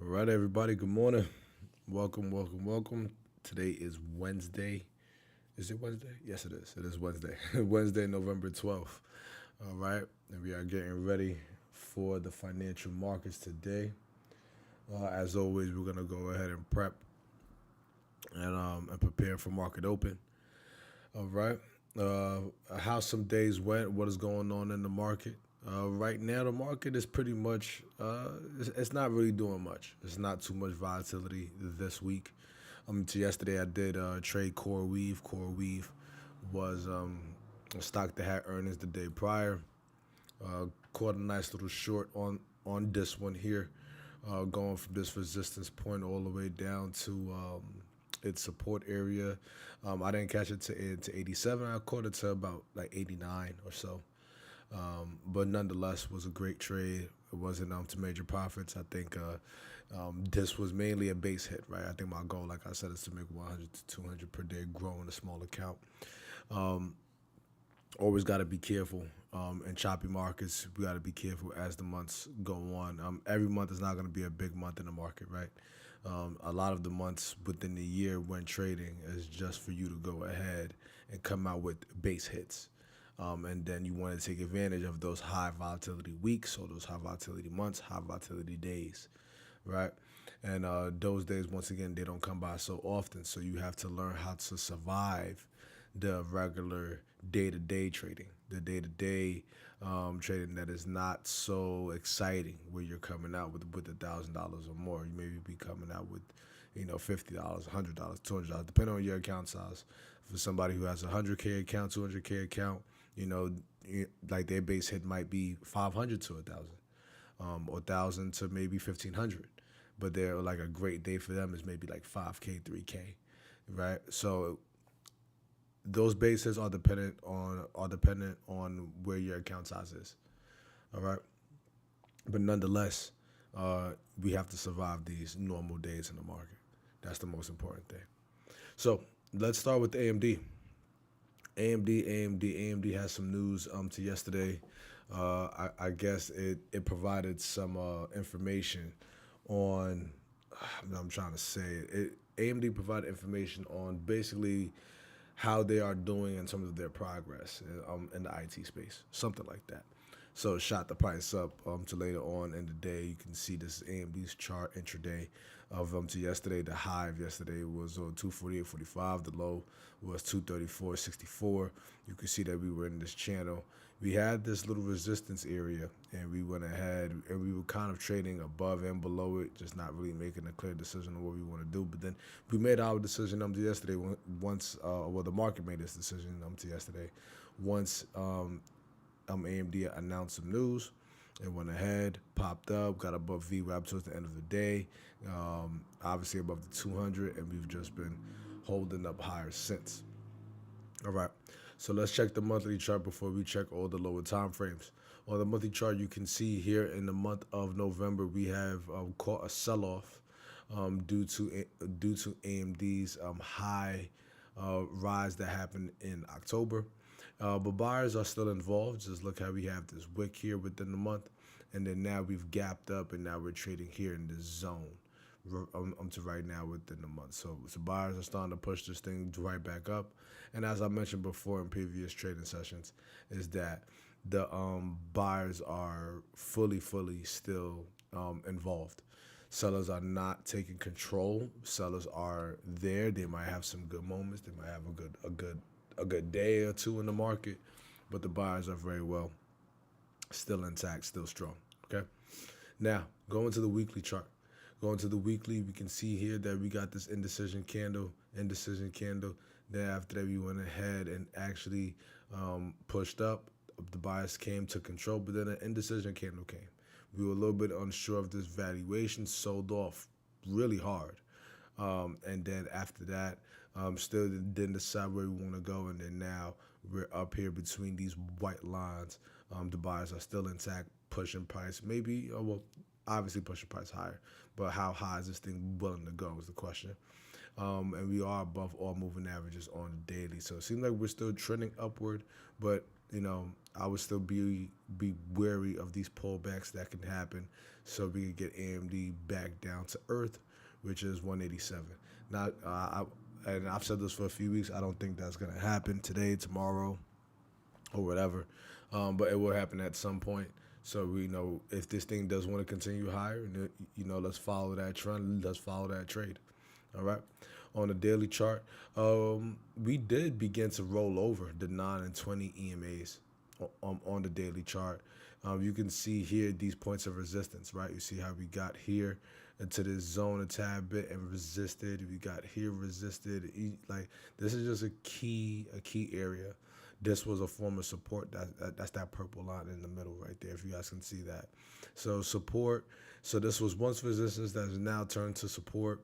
All right, everybody. Good morning. Welcome, welcome, welcome. Today is Wednesday. Is it Wednesday? Yes, it is. It is Wednesday. Wednesday, November 12th. All right. And we are getting ready for the financial markets today. As always, we're going to go ahead and prep and prepare for market open. All right. How some days went, what is going on in the market. Right now, the market is pretty much, it's not really doing much. It's not too much volatility this week. To yesterday, I did trade Core Weave. Core Weave was a stock that had earnings the day prior. Caught a nice little short on this one here, going from this resistance point all the way down to its support area. I didn't catch it to 87. I caught it to about like 89 or so. But nonetheless, was a great trade. It wasn't to major profits. I think this was mainly a base hit, right? I think my goal, like I said, is to make 100 to 200 per day, growing a small account. Always got to be careful. In choppy markets, we got to be careful as the months go on. Every month is not going to be a big month in the market, right? A lot of the months within the year when trading is just for you to go ahead and come out with base hits. And then you want to take advantage of those high volatility weeks or those high volatility months, high volatility days, right? And those days, once again, they don't come by so often. So you have to learn how to survive the regular day-to-day trading, the day-to-day trading that is not so exciting, where you're coming out with $1,000 or more. You maybe be coming out with, $50, $100, $200, depending on your account size. For somebody who has a 100K account, 200K account, like their base hit might be 500 to 1,000, or 1,000 to maybe 1,500. But they're like a great day for them is maybe like 5K, 3K, right? So those bases are dependent on where your account size is. All right. But nonetheless, we have to survive these normal days in the market. That's the most important thing. So let's start with AMD. AMD has some news to yesterday. I guess it provided some information on. I'm trying to say it. AMD provided information on basically how they are doing in terms of their progress in the IT space, something like that. So it shot the price up to later on in the day. You can see this AMD's chart intraday of to yesterday. The high of yesterday was 248.45. The low was 234.64. You can see that we were in this channel. We had this little resistance area, and we went ahead and we were kind of trading above and below it, just not really making a clear decision on what we want to do. But then we made our decision to yesterday once, the market made this decision to yesterday once AMD announced some news. It went ahead, popped up, got above VWAP towards the end of the day, obviously above the 200, and we've just been holding up higher since. All right, so let's check the monthly chart before we check all the lower time frames. On the monthly chart, you can see here in the month of November, we have caught a sell-off due to AMD's high rise that happened in October. But buyers are still involved. Just look how we have this wick here within the month, and then now we've gapped up, and now we're trading here in this zone to right now within the month. So buyers are starting to push this thing right back up. And as I mentioned before in previous trading sessions, is that the buyers are fully still involved. Sellers are not taking control. Sellers are there. They might have some good moments. They might have a good day or two in the market, but the buyers are very well still intact, still strong. Okay. Now going to the weekly chart. Going to the weekly, we can see here that we got this indecision candle. Then after that, we went ahead and actually pushed up. The buyers came to control, but then an indecision candle came. We were a little bit unsure of this valuation, sold off really hard. And then after that, still didn't decide where we want to go. And then now we're up here between these white lines. The buyers are still intact, pushing price. Maybe, obviously pushing price higher. But how high is this thing willing to go is the question. And we are above all moving averages on the daily. So it seems like we're still trending upward, but I would still be wary of these pullbacks that can happen, so we could get AMD back down to earth, which is 187. Now, and I've said this for a few weeks. I don't think that's gonna happen today, tomorrow, or whatever, but it will happen at some point. So we know if this thing does want to continue higher, let's follow that trend. Let's follow that trade. All right. On the daily chart, we did begin to roll over the 9 and 20 EMAs on the daily chart. You can see here these points of resistance, right? You see how we got here into this zone a tad bit and resisted. We got here resisted. Like this is just a key area. This was a form of support. That's that purple line in the middle right there, if you guys can see that. So support. So this was once resistance that is now turned to support.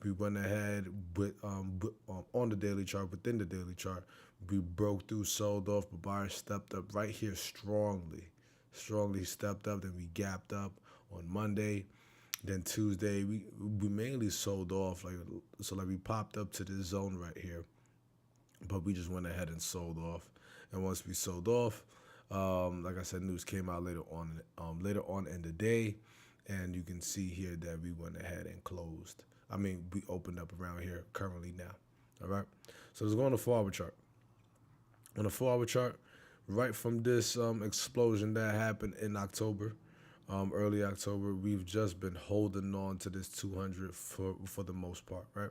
We went ahead with on the daily chart, within the daily chart. We broke through, sold off, but buyers stepped up right here strongly stepped up. Then we gapped up on Monday. Then Tuesday, we mainly sold off. Like we popped up to this zone right here, but we just went ahead and sold off. And once we sold off, like I said, news came out later on in the day, and you can see here that we went ahead and closed. I mean, we opened up around here currently now. All right. So let's go on the 4-hour chart. On the 4-hour chart, right from this explosion that happened in October, early October, we've just been holding on to this 200 for the most part, right?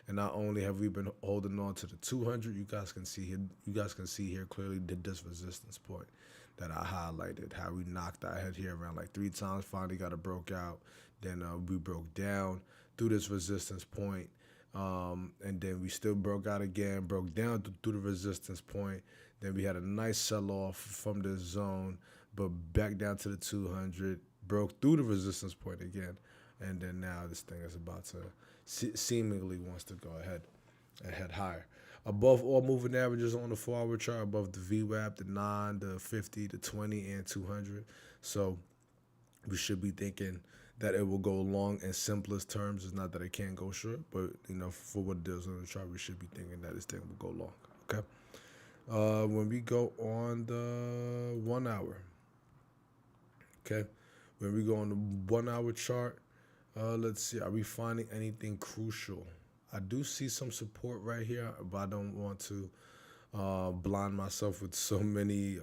And not only have we been holding on to the 200, you guys can see here clearly this resistance point that I highlighted, how we knocked our head here around like 3 times, finally got it broke out. Then we broke down through this resistance point, and then we still broke out again, broke down through the resistance point. Then we had a nice sell-off from this zone, but back down to the 200, broke through the resistance point again. And then now this thing is about to seemingly wants to go ahead and head higher. Above all moving averages on the 4-hour chart, above the VWAP, the 9, the 50, the 20, and 200. So we should be thinking that it will go long in simplest terms. It's not that it can't go short, but for what it is on the chart, we should be thinking that this thing will go long. Okay. When we go on the 1 hour, okay, when we go on the 1 hour chart, let's see, are we finding anything crucial? I do see some support right here, but I don't want to blind myself with so many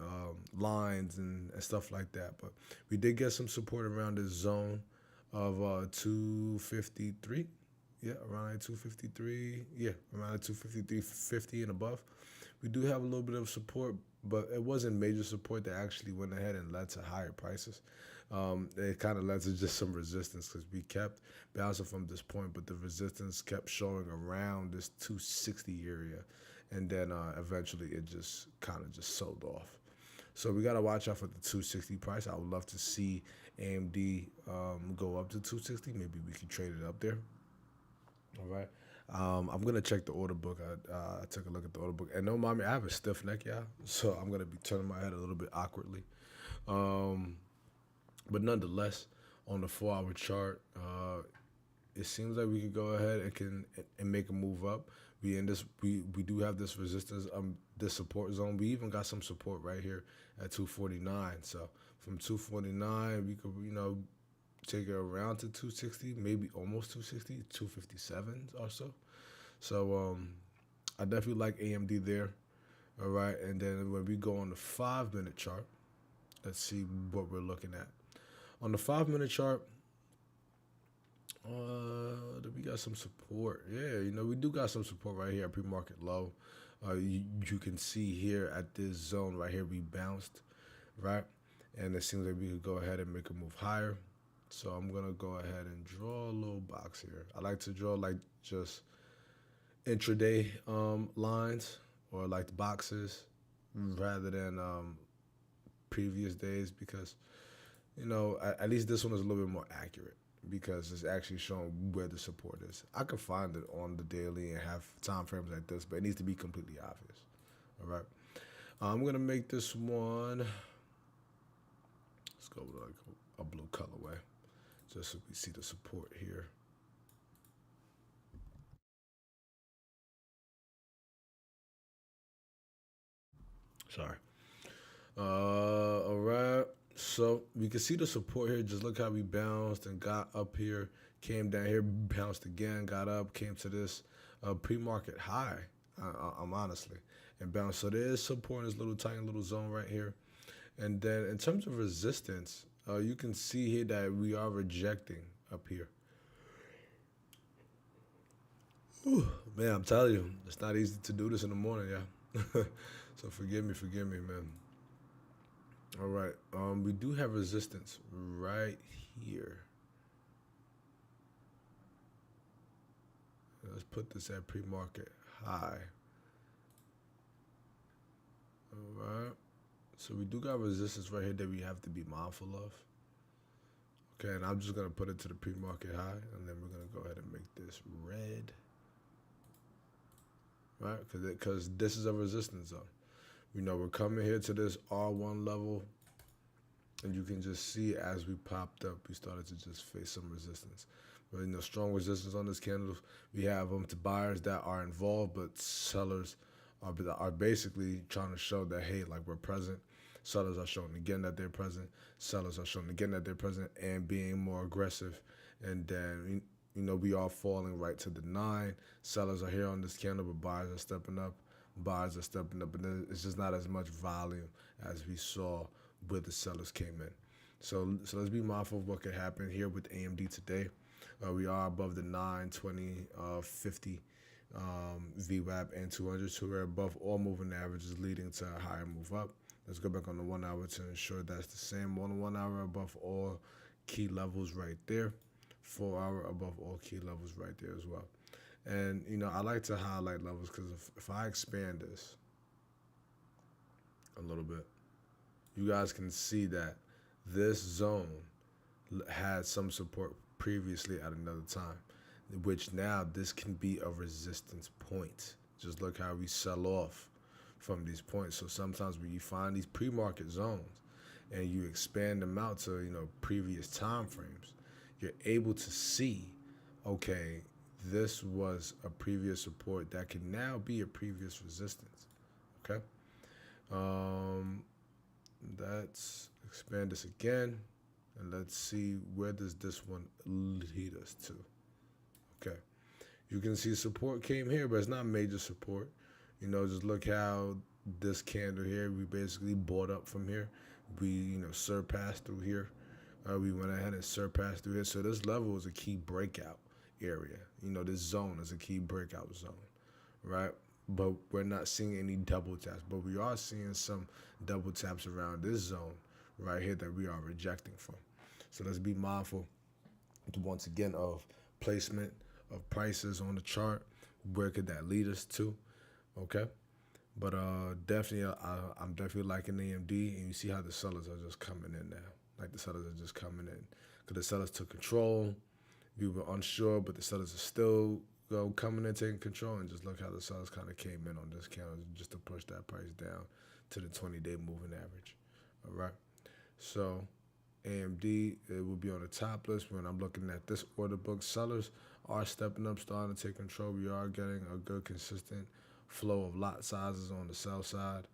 lines and stuff like that. But we did get some support around this zone of 253. Yeah, around 253. Yeah, around 253.50 and above. We do have a little bit of support, but it wasn't major support that actually went ahead and led to higher prices. It kind of led to just some resistance because we kept bouncing from this point, but the resistance kept showing around this 260 area, and then eventually it just kind of just sold off. So we got to watch out for the 260 price. I would love to see AMD go up to 260. Maybe we can trade it up there. All right. I'm going to check the order book. I took a look at the order book. And don't mind me, I have a stiff neck, y'all. So I'm going to be turning my head a little bit awkwardly. But nonetheless, on the 4-hour chart, it seems like we could go ahead and make a move up. We do have this resistance, this support zone. We even got some support right here at 249. So from 249, we could take it around to 260, maybe almost 260, 257 or so. So I definitely like AMD there. All right, and then when we go on the 5-minute chart, let's see what we're looking at. On the 5-minute chart, we got some support. Yeah, we do got some support right here at pre-market low. You can see here at this zone right here, we bounced, right? And it seems like we could go ahead and make a move higher. So I'm going to go ahead and draw a little box here. I like to draw like just intraday lines or like the boxes rather than previous days because, at least this one is a little bit more accurate because it's actually showing where the support is. I can find it on the daily and have time frames like this, but it needs to be completely obvious. All right. I'm going to make this one, let's go with like a blue colorway. Just so we see the support here. Sorry. All right. So we can see the support here. Just look how we bounced and got up here, came down here, bounced again, got up, came to this pre-market high. I'm honestly and bounced. So there is support in this little tiny little zone right here. And then in terms of resistance, you can see here that we are rejecting up here. Whew, man, I'm telling you, it's not easy to do this in the morning, yeah. So forgive me, man. All right. We do have resistance right here. Let's put this at pre-market high. All right. So we do got resistance right here that we have to be mindful of. Okay, and I'm just gonna put it to the pre-market high, and then we're gonna go ahead and make this red, right? Because this is a resistance zone. You know, we're coming here to this R1 level, and you can just see as we popped up, we started to just face some resistance. But you know, strong resistance on this candle. We have to buyers that are involved, but sellers are basically trying to show that hey, like we're present. Sellers are showing again that they're present. Sellers are showing again that they're present and being more aggressive. And then you know we are falling right to the 9. Sellers are here on this candle, but buyers are stepping up. Buyers are stepping up, and it's just not as much volume as we saw where the sellers came in. So let's be mindful of what could happen here with AMD today. We are above the 920, 50 VWAP and 200, so we're above all moving averages, leading to a higher move up. Let's go back on the 1 hour to ensure that's the same. On the 1 hour above all key levels right there. 4 hour above all key levels right there as well. And you know, I like to highlight levels because if I expand this a little bit, you guys can see that this zone had some support previously at another time, which now this can be a resistance point. Just look how we sell off from these points. So sometimes when you find these pre-market zones and you expand them out to, you know, previous time frames, you're able to see, okay, this was a previous support that can now be a previous resistance. Okay. Let's expand this again, and let's see where does this one lead us to. Okay, you can see support came here, but it's not major support. You know, just look how this candle here, we basically bought up from here. We, you know, surpassed through here. We went ahead and surpassed through here. So this level is a key breakout area. You know, this zone is a key breakout zone, right? But we're not seeing any double taps, but we are seeing some double taps around this zone right here that we are rejecting from. So let's be mindful once again of placement of prices on the chart. Where could that lead us to? Okay. But definitely, I'm definitely liking AMD, and you see how the sellers are just coming in now. Like the sellers are just coming in because the sellers took control. We were unsure, but the sellers are still coming in, taking control, and just look how the sellers kind of came in on this candle just to push that price down to the 20-day moving average. All right. So AMD, it will be on the top list when I'm looking at this order book. Sellers are stepping up, starting to take control. We are getting a good, consistent flow of lot sizes on the sell side.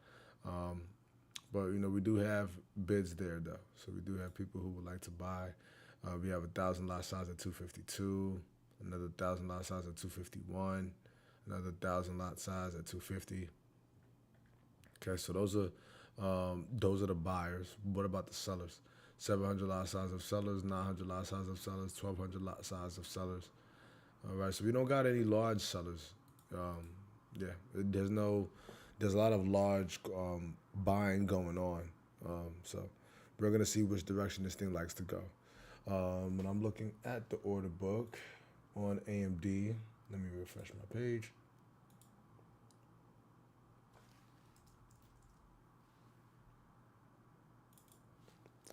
But, you know, we do have bids there, though. So we do have people who would like to buy. We have 1,000 lot size at 252, another 1,000 lot size at 251, another 1,000 lot size at 250. Okay, so those are the buyers. What about the sellers? 700 lot size of sellers, 900 lot size of sellers, 1,200 lot size of sellers. All right, so we don't got any large sellers. There's a lot of large buying going on. So we're gonna see which direction this thing likes to go. When I'm looking at the order book on AMD, let me refresh my page.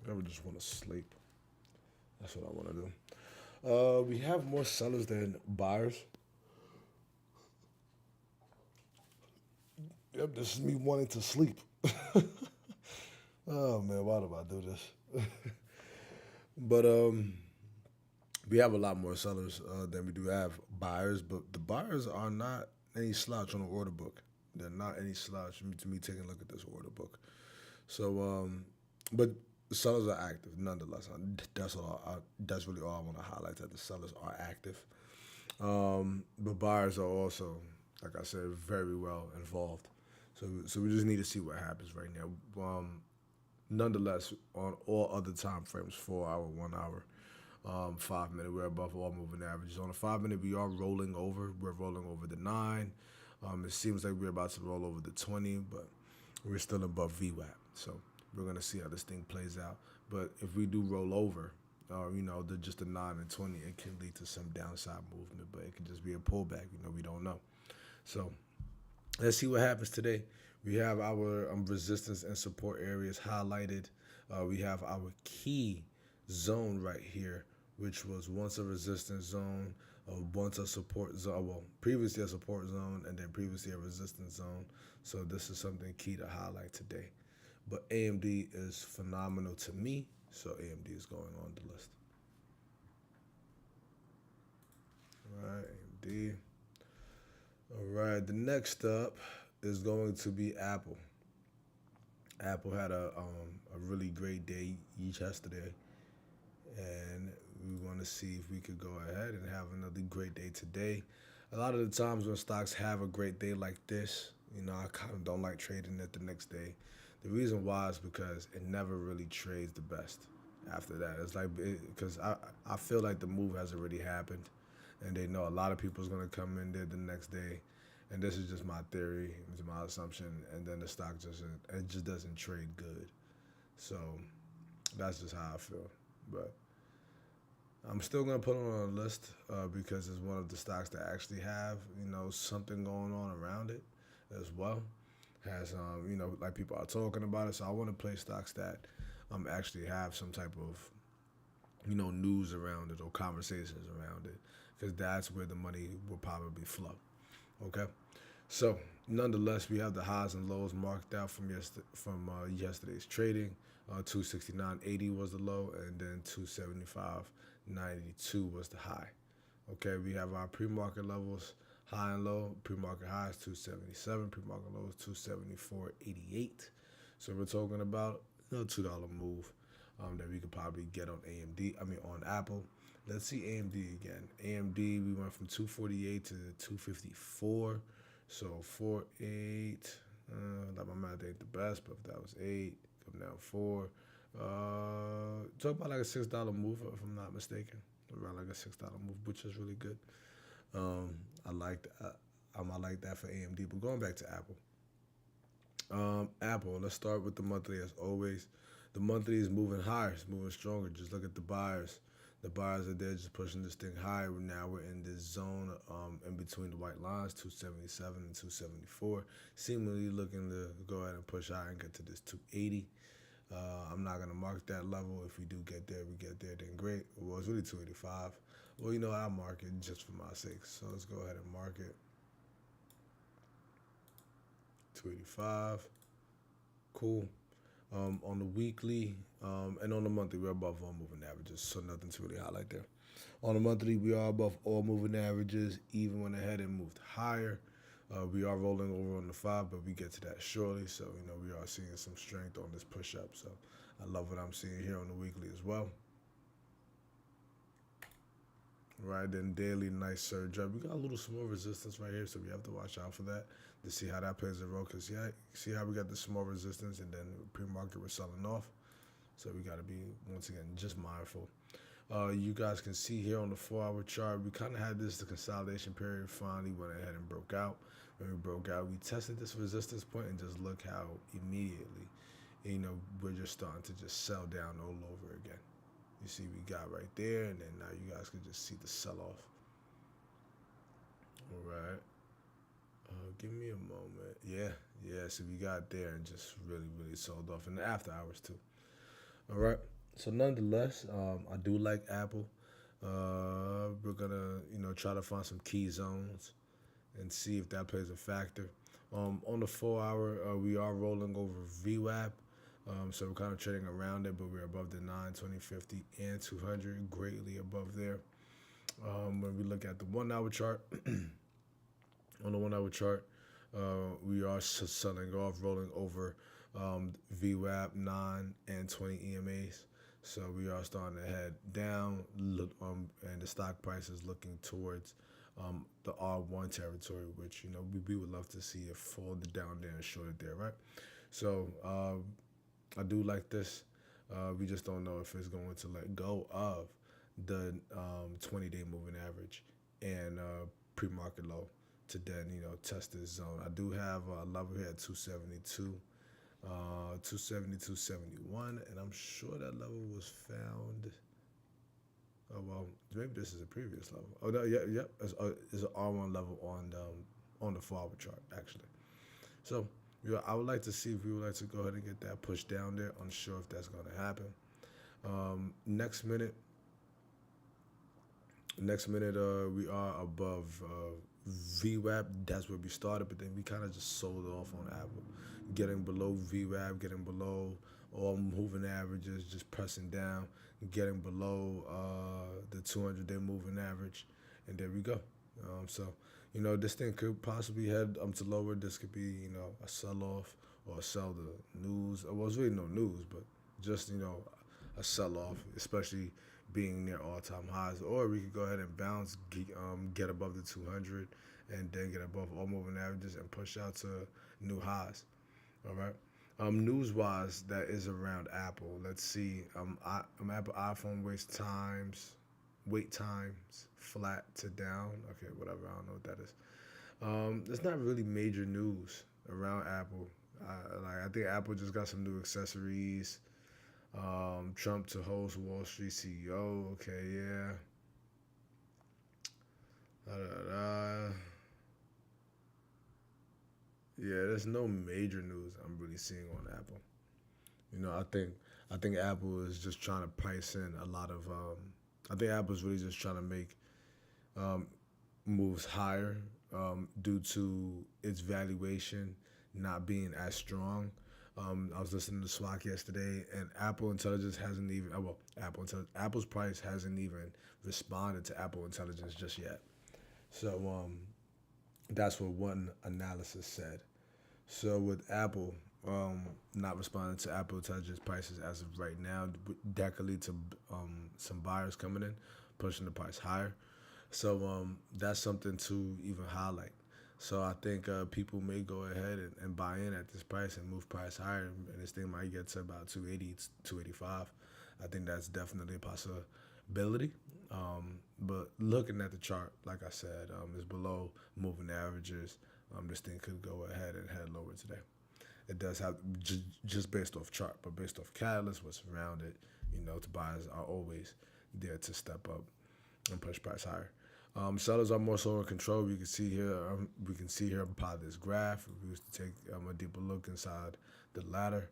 I ever just want to sleep. That's what I want to do. We have more sellers than buyers. Yep, this is me wanting to sleep. Oh man, why do I do this? But we have a lot more sellers than we do have buyers. But the buyers are not any slouch on the order book. They're not any slouch to me taking a look at this order book. So, but the sellers are active nonetheless. That's all. That's really all I want to highlight, that the sellers are active. But buyers are also, like I said, very well involved. So we just need to see what happens right now. Nonetheless, on all other time frames, 4 hour, 1 hour, 5 minute, we're above all moving averages. On the 5 minute, we are rolling over. We're rolling over the nine. It seems like we're about to roll over the 20, but we're still above VWAP. So we're gonna see how this thing plays out. But if we do roll over, just the 9 and 20, it can lead to some downside movement, but it can just be a pullback. We don't know. So let's see what happens today. We have our resistance and support areas highlighted. We have our key zone right here, which was once a resistance zone, once a support zone, well, previously a support zone, and then previously a resistance zone. So this is something key to highlight today. But AMD is phenomenal to me, so AMD is going on the list. All right, AMD. All right, the next up is going to be Apple. Apple had a really great day yesterday, and we want to see if we could go ahead and have another great day today. A lot of the times when stocks have a great day like this, I kind of don't like trading it the next day. The reason why is because it never really trades the best after that. It's like, because I feel like the move has already happened, and they know a lot of people is going to come in there the next day. And this is just my theory, it's my assumption, and then the stock just doesn't trade good. So that's just how I feel. But I'm still gonna put it on a list because it's one of the stocks that actually have something going on around it as well. Has like people are talking about it. So I want to play stocks that actually have some type of news around it or conversations around it, because that's where the money will probably flow. Okay, so nonetheless, we have the highs and lows marked out from yesterday's trading. 269.80 was the low, and then 275.92 was the high. Okay, we have our pre-market levels, high and low. Pre-market highs 277, pre-market lows 274.88. So we're talking about $2 move that we could probably get on AMD. I mean on Apple. Let's see AMD again. AMD, we went from 248 to 254. So 48. Like my math ain't the best, but if that was 8, come down 4. Talk about like a $6 move, if I'm not mistaken. Around like a $6 move, which is really good. I like that. I like that for AMD. But going back to Apple. Apple. Let's start with the monthly as always. The monthly is moving higher. It's moving stronger. Just look at the buyers. The buyers are there just pushing this thing higher. Now we're in this zone in between the white lines, 277 and 274. Seemingly looking to go ahead and push higher and get to this 280. I'm not going to mark that level. If we do get there, we get there, then great. Well, it's really 285. Well, I'll mark it just for my sake. So let's go ahead and mark it. 285. Cool. On the weekly and on the monthly, we're above all moving averages, so nothing to really highlight there. On the monthly, we are above all moving averages, even when ahead and moved higher. We are rolling over on the 5, but we get to that shortly. So, we are seeing some strength on this push-up. So I love what I'm seeing here on the weekly as well. Right, then daily, nice surge up. We got a little small resistance right here, so we have to watch out for that to see how that plays a role. Because, see how we got the small resistance and then pre-market we're selling off. So we got to be, once again, just mindful. You guys can see here on the 4-hour chart, we kind of had the consolidation period, finally went ahead and broke out. When we broke out, we tested this resistance point, and just look how immediately, we're just starting to just sell down all over again. You see we got right there, and then now you guys can just see the sell-off. All right. Give me a moment. Yeah, so we got there and just really, really sold off in the after hours too. All right. So nonetheless, I do like Apple. We're gonna, try to find some key zones and see if that plays a factor. On the 4-hour, we are rolling over VWAP. So we're kind of trading around it, but we're above the 9, 20, 50, and 200, greatly above there. When we look at the 1-hour chart, on the 1-hour chart, we are selling off, rolling over VWAP 9 and 20 EMAs. So we are starting to head down, and the stock price is looking towards the R1 territory, which we would love to see it fall down there and short it there, right? So I do like this. We just don't know if it's going to let go of the 20-day moving average and pre-market low to then test this zone. I do have a level here at 272. 272.71, and I'm sure that level was found. Oh well, maybe this is a previous level. Oh no, yeah, yeah, it's an R1 level on the forward chart actually. So I would like to see if we would like to go ahead and get that pushed down there. Unsure if that's going to happen. Next minute, we are above VWAP. That's where we started, but then we kind of just sold off on Apple, getting below VWAP, getting below all moving averages, just pressing down, getting below the 200-day moving average, and there we go. So this thing could possibly head to lower. This could be a sell off or a sell the news. Well, it's really no news, but just a sell off, especially being near all time highs. Or we could go ahead and bounce, get above the 200, and then get above all moving averages and push out to new highs. All right. News wise, that is around Apple. Let's see. Apple iPhone wait times flat to down. Okay, whatever. I don't know what that is. There's not really major news around Apple. I think Apple just got some new accessories. Trump to host Wall Street CEO. Okay, yeah. Da, da, da. Yeah, there's no major news I'm really seeing on Apple. I think Apple is just trying to price in a lot of. I think Apple's really just trying to make um, moves higher due to its valuation not being as strong. I was listening to SWOC yesterday, and Apple Intelligence hasn't even. Apple's price hasn't even responded to Apple Intelligence just yet. So that's what one analysis said. So with Apple not responding to Apple Intelligence prices as of right now, that could lead to some buyers coming in, pushing the price higher. So that's something to even highlight. So I think people may go ahead and buy in at this price and move price higher, and this thing might get to about 280, 285. I think that's definitely a possibility. But looking at the chart, like I said, is below moving averages. This thing could go ahead and head lower today. It does have just based off chart, but based off catalyst, what's around it, the buyers are always there to step up and push price higher. Sellers are more so in control. We can see here by this graph. We used to take a deeper look inside the ladder.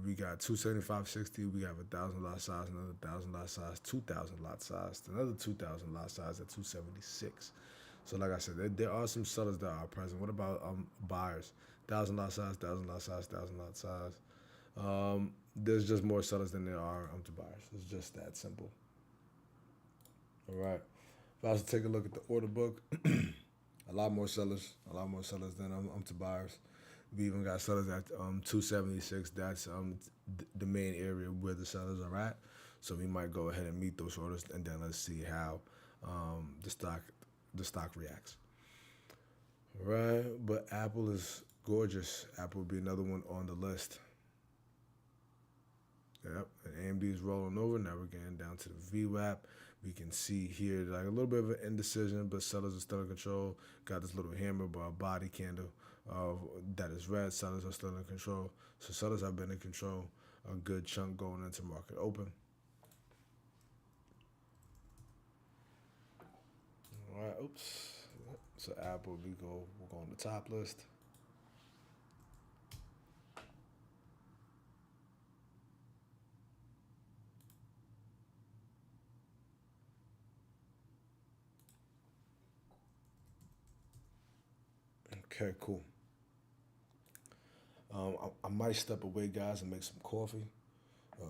We got 275.60. We have 1,000 lot size, another 1,000 lot size, 2,000 lot size, another 2,000 lot size at 276. So like I said, there are some sellers that are present. What about buyers? 1,000 lot size, 1,000 lot size, 1,000 lot size. There's just more sellers than there are to buyers. It's just that simple. All right. If I was to take a look at the order book, a lot more sellers than to buyers. We even got sellers at 276. That's the main area where the sellers are at. So we might go ahead and meet those orders, and then let's see how the stock reacts. Right, but Apple is gorgeous. Apple will be another one on the list. Yep, and AMD is rolling over. Now we're getting down to the VWAP. We can see here like a little bit of an indecision, but sellers are still in control. Got this little hammer by a body candle that is red. Sellers are still in control. So sellers have been in control a good chunk going into market open. All right, oops. So Apple, we'll go on the top list. Okay, cool. I might step away, guys, and make some coffee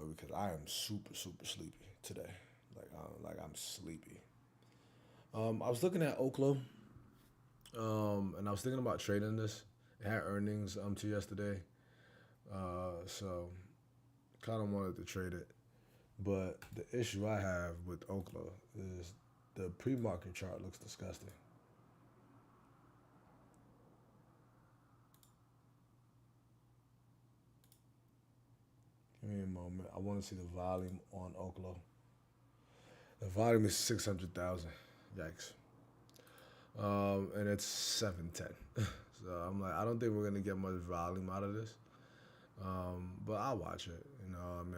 because I am super, super sleepy today. Like I'm sleepy. I was looking at Oklo, and I was thinking about trading this. It had earnings to yesterday. So kind of wanted to trade it. But the issue I have with Oklo is the pre-market chart looks disgusting. Give me a moment. I want to see the volume on Oklo. The volume is 600,000. Yikes. And it's 710. So I'm like, I don't think we're gonna get much volume out of this. But I'll watch it. I mean,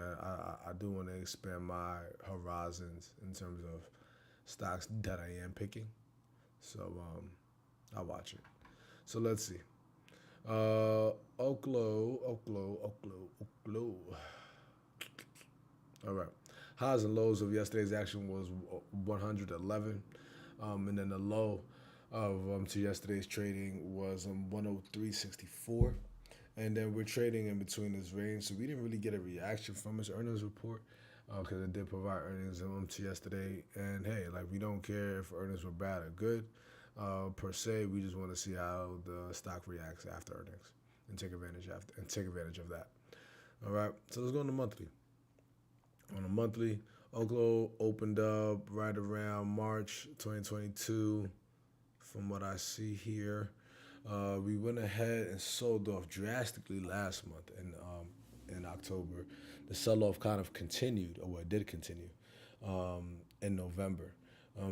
I do want to expand my horizons in terms of stocks that I am picking. So I'll watch it. So let's see. Oklo. All right. Highs and lows of yesterday's action was 111, and then the low of to yesterday's trading was 103.64. And then we're trading in between this range, so we didn't really get a reaction from its earnings report because it did provide earnings to yesterday. And hey, like we don't care if earnings were bad or good per se. We just want to see how the stock reacts after earnings and take advantage of that. All right, so let's go on the monthly. On a monthly, Oklo opened up right around March 2022. From what I see here, we went ahead and sold off drastically last month in October. The sell-off kind of continued, or it did continue, in November.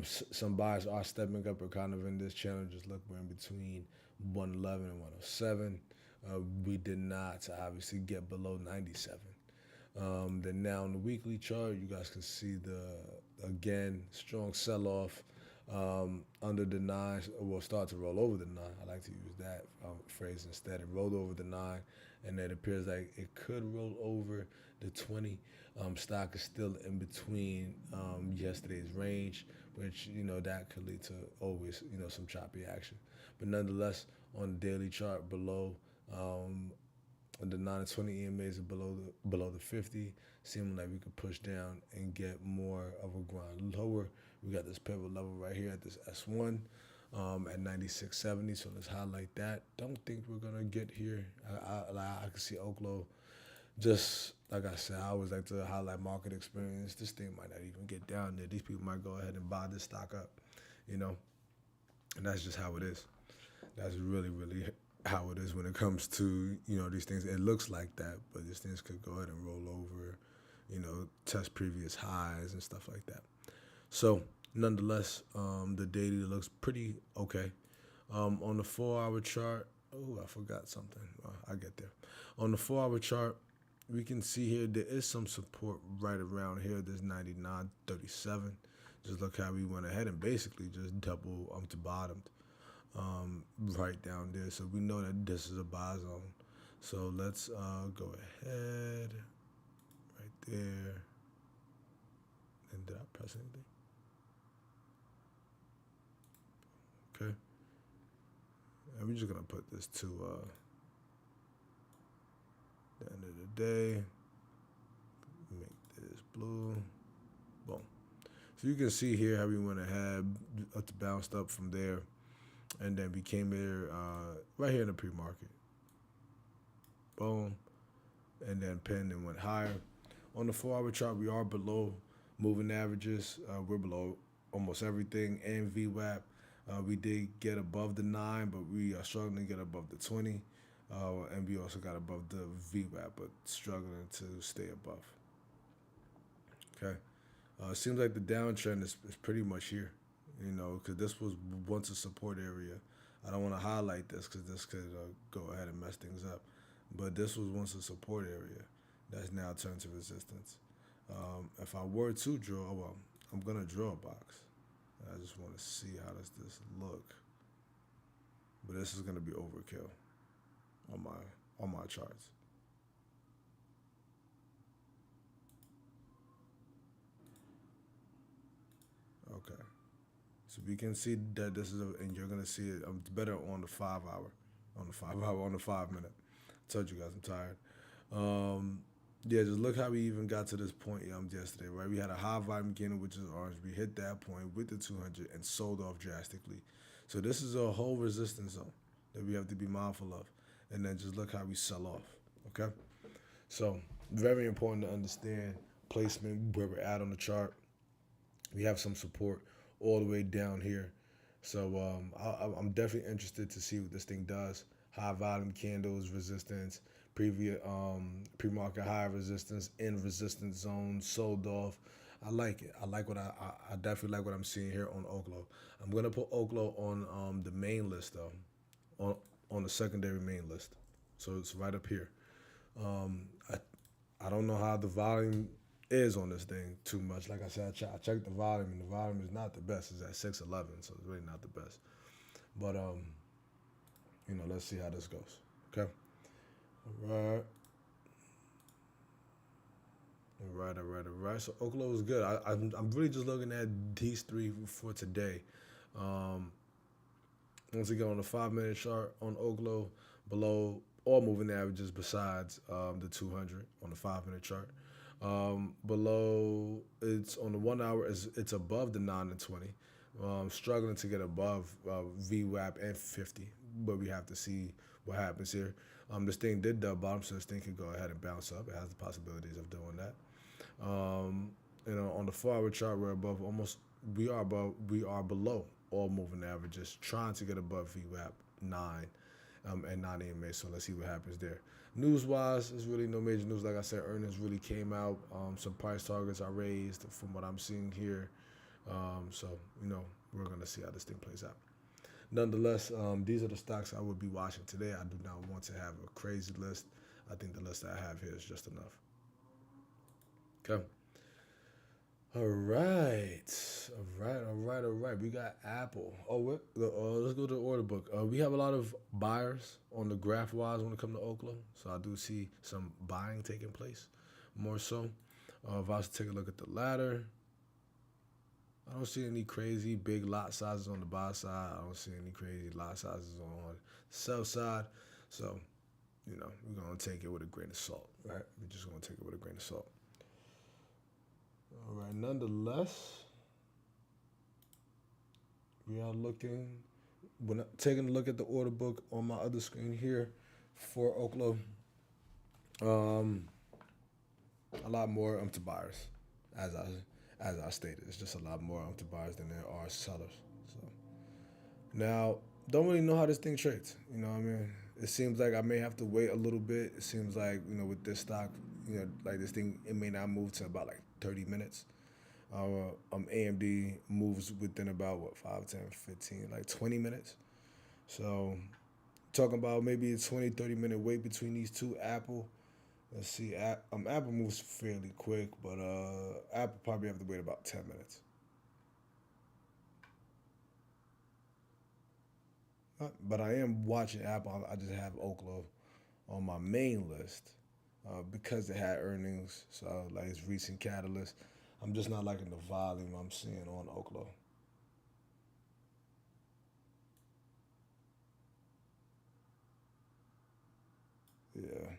Some buyers are stepping up. We're kind of in this channel. Just look, we're in between 111 and 107. We did not obviously get below 97. Then now on the weekly chart, you guys can see the again strong sell-off under the nine. Will start to roll over the nine. I like to use that phrase instead. It rolled over the nine, and it appears like it could roll over the 20. Stock is still in between yesterday's range, which that could lead to always some choppy action. But nonetheless, on the daily chart below. The 9 and 20 EMAs are below the 50, seeming like we could push down and get more of a grind lower. We got this pivot level right here at this S1 at 96.70, so let's highlight that. Don't think we're gonna get here. I can see Oklo. Just like I said, I always like to highlight market experience. This thing might not even get down there. These people might go ahead and buy this stock up, and that's just how it is. That's really, really how it is when it comes to these things. It looks like that, but these things could go ahead and roll over, test previous highs and stuff like that. So nonetheless, the daily looks pretty okay. On the 4-hour chart, I forgot something. I get there. On the 4-hour chart, we can see here there is some support right around here. There's 99.37. Just look how we went ahead and basically just double to bottomed. Right down there, so we know that this is a buy zone. So let's go ahead right there. And did I press anything? Okay, and we're just gonna put this to the end of the day. Make this blue. Boom. So you can see here how we went ahead, bounced up from there. And then we came here right here in the pre-market. Boom. And then pinned and went higher. On the 4-hour chart, we are below moving averages. We're below almost everything. And VWAP, we did get above the 9, but we are struggling to get above the 20. And we also got above the VWAP, but struggling to stay above. Okay. It seems like the downtrend is pretty much here. Because this was once a support area. I don't want to highlight this because this could go ahead and mess things up. But this was once a support area that's now turned to resistance. If I were to draw, I'm going to draw a box. I just want to see how does this look. But this is going to be overkill on my charts. Okay. So we can see that this is, and you're gonna see it. Better on the 5-hour, on the 5-minute. I told you guys I'm tired. Yeah, just look how we even got to this point yesterday, right? We had a high volume beginning, which is orange. We hit that point with the 200 and sold off drastically. So this is a whole resistance zone that we have to be mindful of. And then just look how we sell off. Okay. So very important to understand placement, where we're at on the chart. We have some support all the way down here. So I'm definitely interested to see what this thing does. High volume candles, resistance, pre-market high resistance, in resistance zone, sold off. I like it. I definitely like what I'm seeing here on Oklo. I'm gonna put Oklo on the main list though, on on the secondary main list. So it's right up here. Um, I I don't know how the volume is on this thing too much. Like I said, I checked the volume, and the volume is not the best. It's at 611, so it's really not the best. But let's see how this goes. Okay. All right. All right. So Oklo is good. I'm really just looking at these three for today. Um, Once again, on the 5 minute chart on Oklo, below all moving averages besides the 200 on the 5 minute chart. Below, it's on the 1 hour, it's above the 9 and 20. Struggling to get above VWAP and 50, but we have to see what happens here. This thing did double bottom, so this thing could go ahead and bounce up. It has the possibilities of doing that. Um, on the 4 hour chart, we're above almost. We are below all moving averages, trying to get above VWAP 9 and 9 EMA. So let's see what happens there. News wise, there's really no major news. Like I said, earnings really came out. Some price targets are raised from what I'm seeing here. So we're gonna see how this thing plays out. Nonetheless, these are the stocks I would be watching today. I do not want to have a crazy list. I think the list I have here is just enough. Okay. All right. We got Apple. Let's go to the order book. We have a lot of buyers on the graph wise when it comes to Oakland. So I do see some buying taking place, more so. If I was to take a look at the ladder, I don't see any crazy big lot sizes on the buy side. I don't see any crazy lot sizes on the sell side. So, we're gonna take it with a grain of salt, right? We're just gonna take it with a grain of salt. All right. Nonetheless, we are looking when taking a look at the order book on my other screen here for Oklo. Um, a lot more to buyers, as I stated. It's just a lot more to buyers than there are sellers. So now, don't really know how this thing trades. You know what I mean? It seems like I may have to wait a little bit. It seems like with this stock, like this thing, it may not move to about like 30 minutes. AMD moves within about what 5, 10, 15, like 20 minutes. So talking about maybe a 20, 30 minute wait between these two. Apple, let's see, Apple moves fairly quick, but Apple probably have to wait about 10 minutes. But I am watching Apple. I just have Oklo on my main list because they had earnings. So like it's recent catalyst. I'm just not liking the volume I'm seeing on Oklo. Yeah,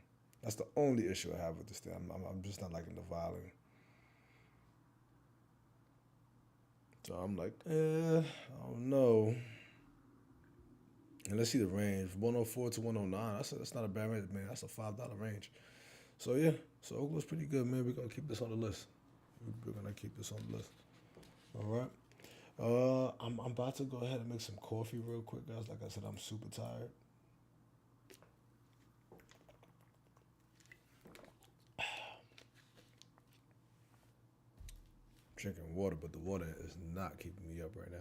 that's the only issue I have with this thing. I'm just not liking the volume. So I'm like, I don't know. And let's see the range, 104 to 109. That's not a bad range, man. That's a $5 range. So yeah, so Oakland's pretty good, man. We're gonna keep this on the list. We're gonna keep this on the list. All right. I'm about to go ahead and make some coffee real quick, guys. Like I said, I'm super tired. Drinking water, but the water is not keeping me up right now.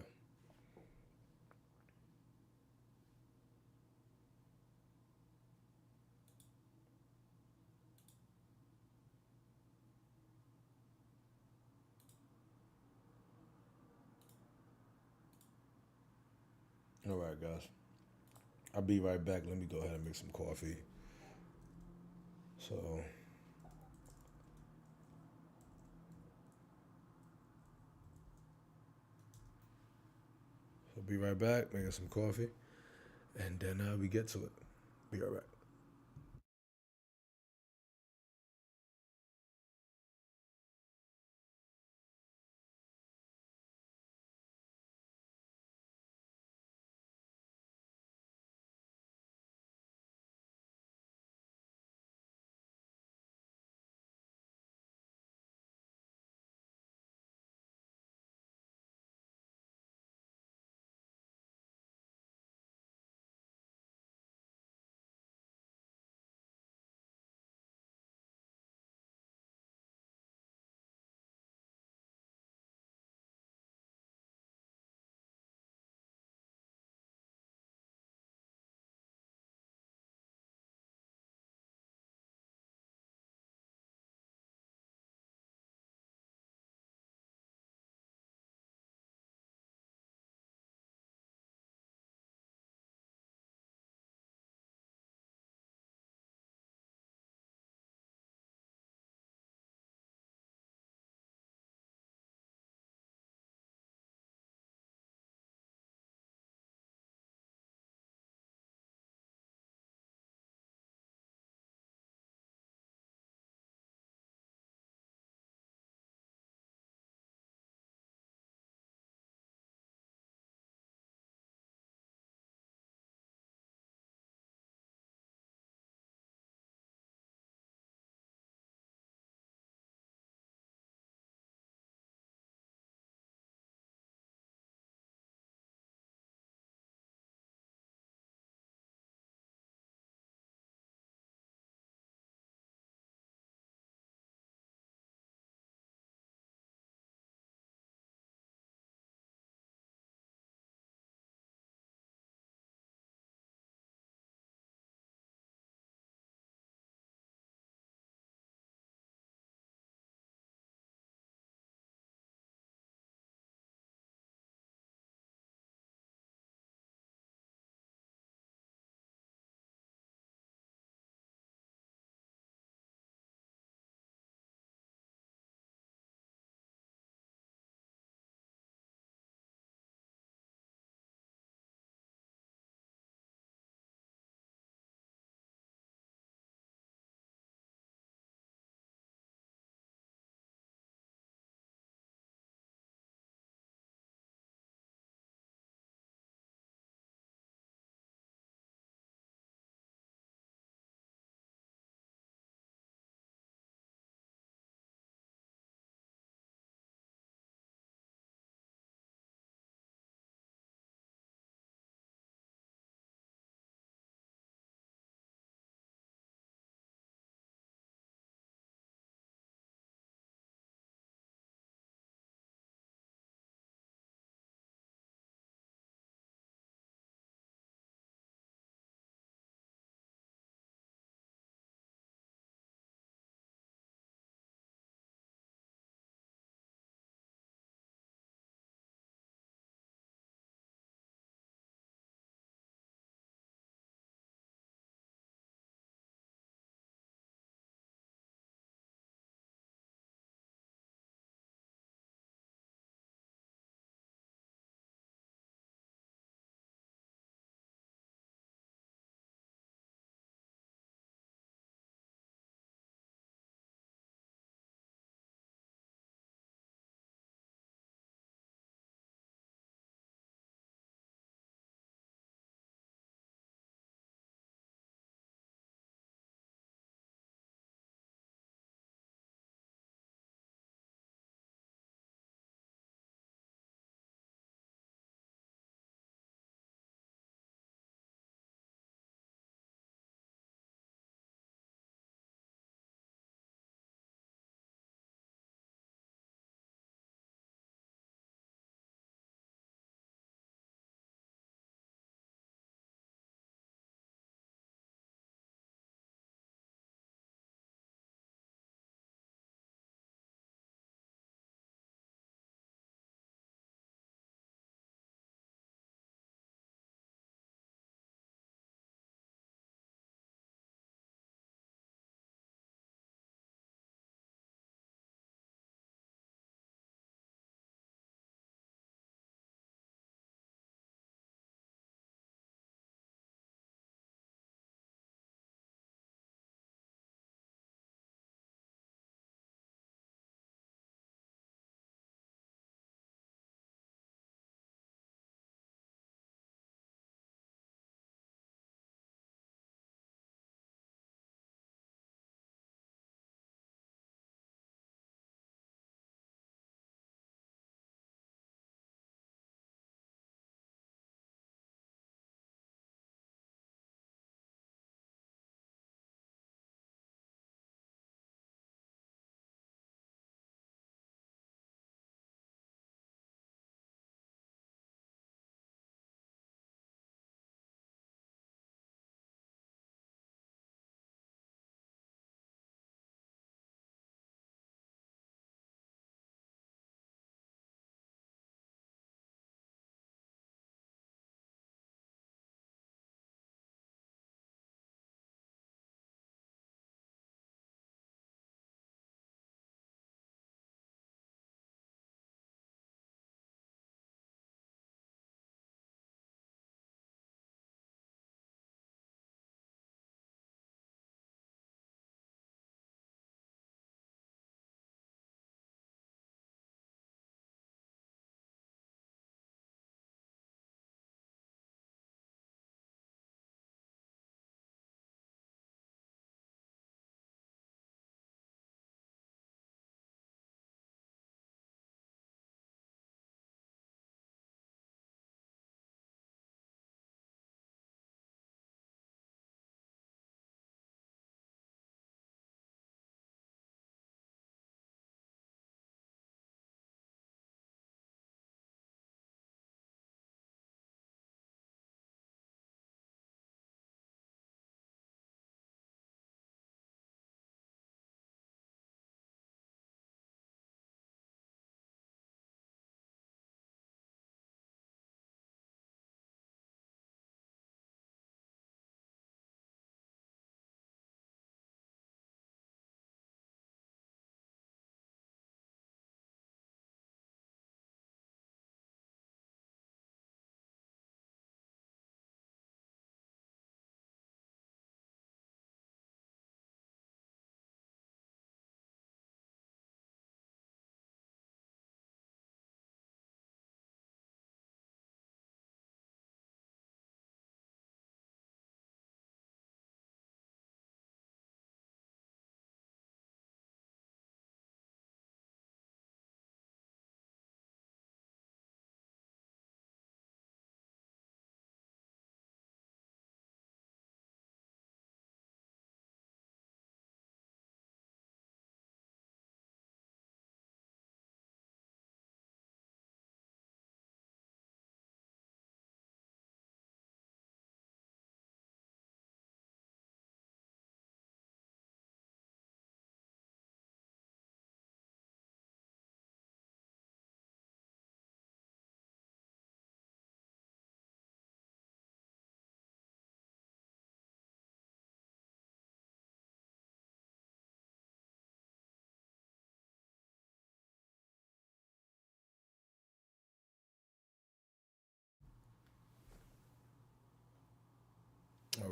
All right, guys. I'll be right back. Let me go ahead and make some coffee. So I'll be right back, making some coffee, and then we get to it. Be right back.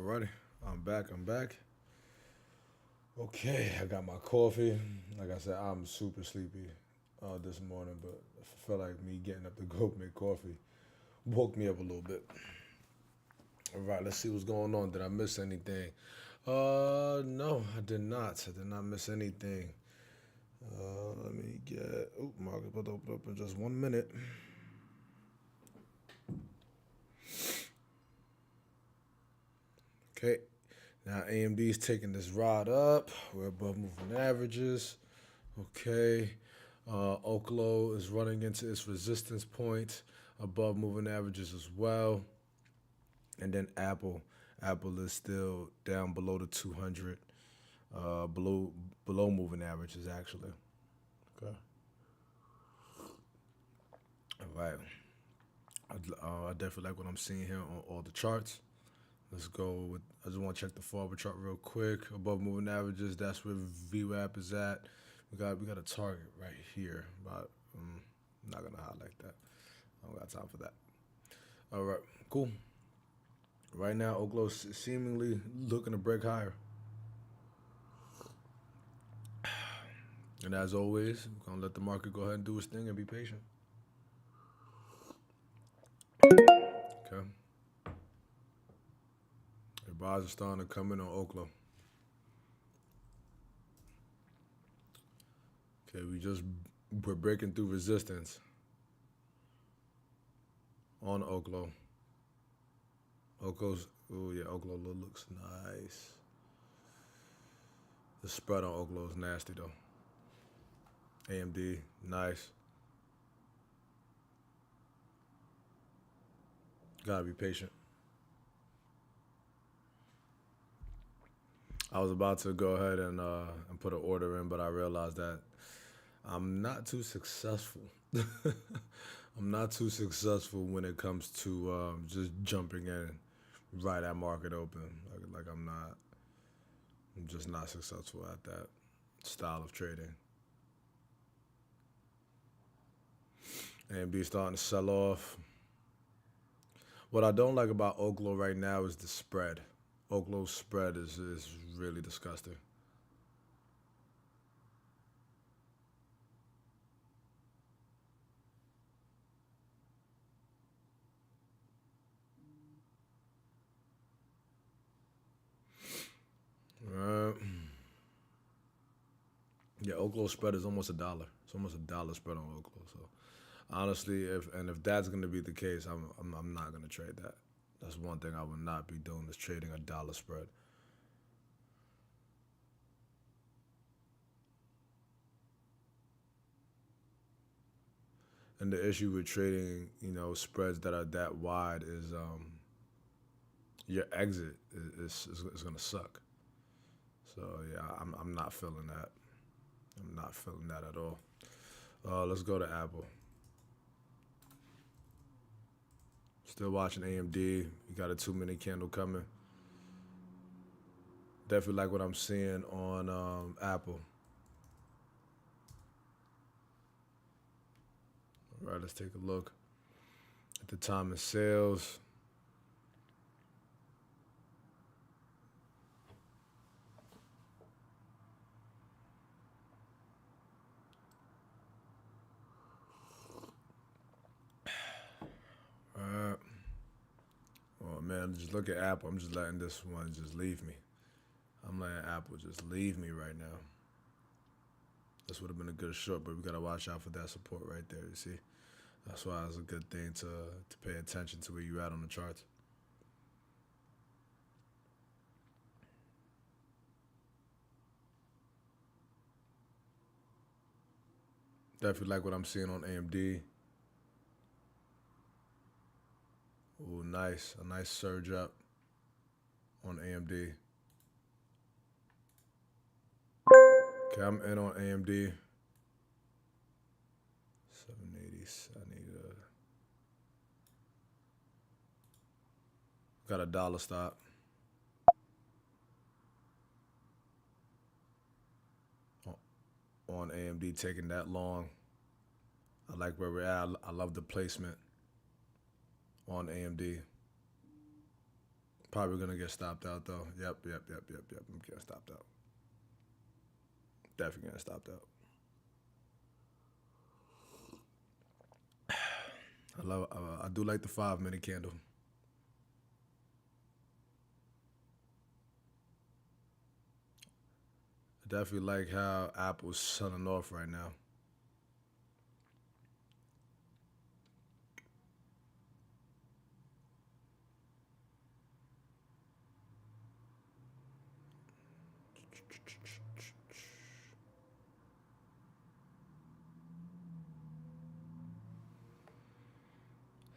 Alrighty, I'm back. I'm back. Okay, I got my coffee. Like I said, I'm super sleepy this morning, but I felt like me getting up to go make coffee woke me up a little bit. All right, let's see what's going on. Did I miss anything? No, I did not. I did not miss anything. Let me get. Oh, market about to open up in just 1 minute. Okay, now AMD's taking this rod up. We're above moving averages. Okay, Oklo is running into its resistance point above moving averages as well. And then Apple is still down below the 200, below moving averages actually. Okay. All right. I definitely like what I'm seeing here on all the charts. Let's go with. I just want to check the forward chart real quick. Above moving averages, that's where VWAP is at. We got a target right here, but I'm not gonna highlight that. I don't got time for that. All right, cool. Right now, Oklo's seemingly looking to break higher. And as always, we're gonna let the market go ahead and do its thing and be patient. Okay. The buys are starting to come in on Oklo. Okay, we're breaking through resistance on Oklo. Oklo looks nice. The spread on Oklo is nasty though. AMD, nice. Gotta be patient. I was about to go ahead and put an order in, but I realized that I'm not too successful. I'm not too successful when it comes to just jumping in right at market open. Like I'm not. I'm just not successful at that style of trading. AMD starting to sell off. What I don't like about Oklo right now is the spread. Oklo's spread is really disgusting. Uh, yeah, Oklo's spread is almost $1. It's almost $1 spread on Oklo. So honestly, if that's gonna be the case, I'm not gonna trade that. That's one thing I would not be doing is trading $1 spread. And the issue with trading, spreads that are that wide is your exit is gonna suck. So yeah, I'm not feeling that. I'm not feeling that at all. Let's go to Apple. Still watching AMD. You got a 2-minute candle coming. Definitely like what I'm seeing on Apple. All right, let's take a look at the time of sales. Oh man, just look at Apple. I'm just letting this one just leave me. I'm letting Apple just leave me right now. This would have been a good short, but we gotta watch out for that support right there. You see, that's why it's a good thing to pay attention to where you're at on the charts. Definitely like what I'm seeing on AMD. Ooh, nice, a nice surge up on AMD. Okay, I'm in on AMD. 780. I need got a dollar stop. On AMD taking that long. I like where we're at. I love the placement on AMD. Probably gonna get stopped out though. Yep. I'm getting stopped out. Definitely getting stopped out. I love. I do like the 5 minute candle. I definitely like how Apple's selling off right now.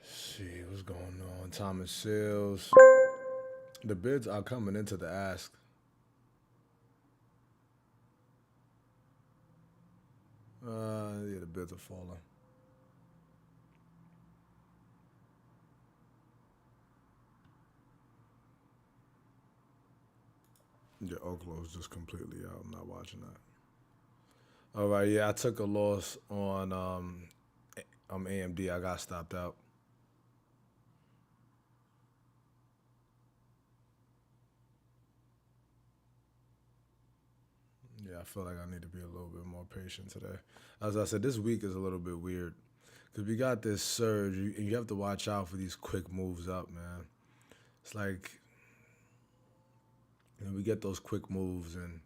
Let's see what's going on. Thomas Sales. The bids are coming into the ask. Yeah, the bids are falling. Yeah, Okla's just completely out. I'm not watching that. All right, yeah, I took a loss on AMD. I got stopped out. Yeah, I feel like I need to be a little bit more patient today. As I said, this week is a little bit weird because we got this surge, and you have to watch out for these quick moves up, man. It's like we get those quick moves, and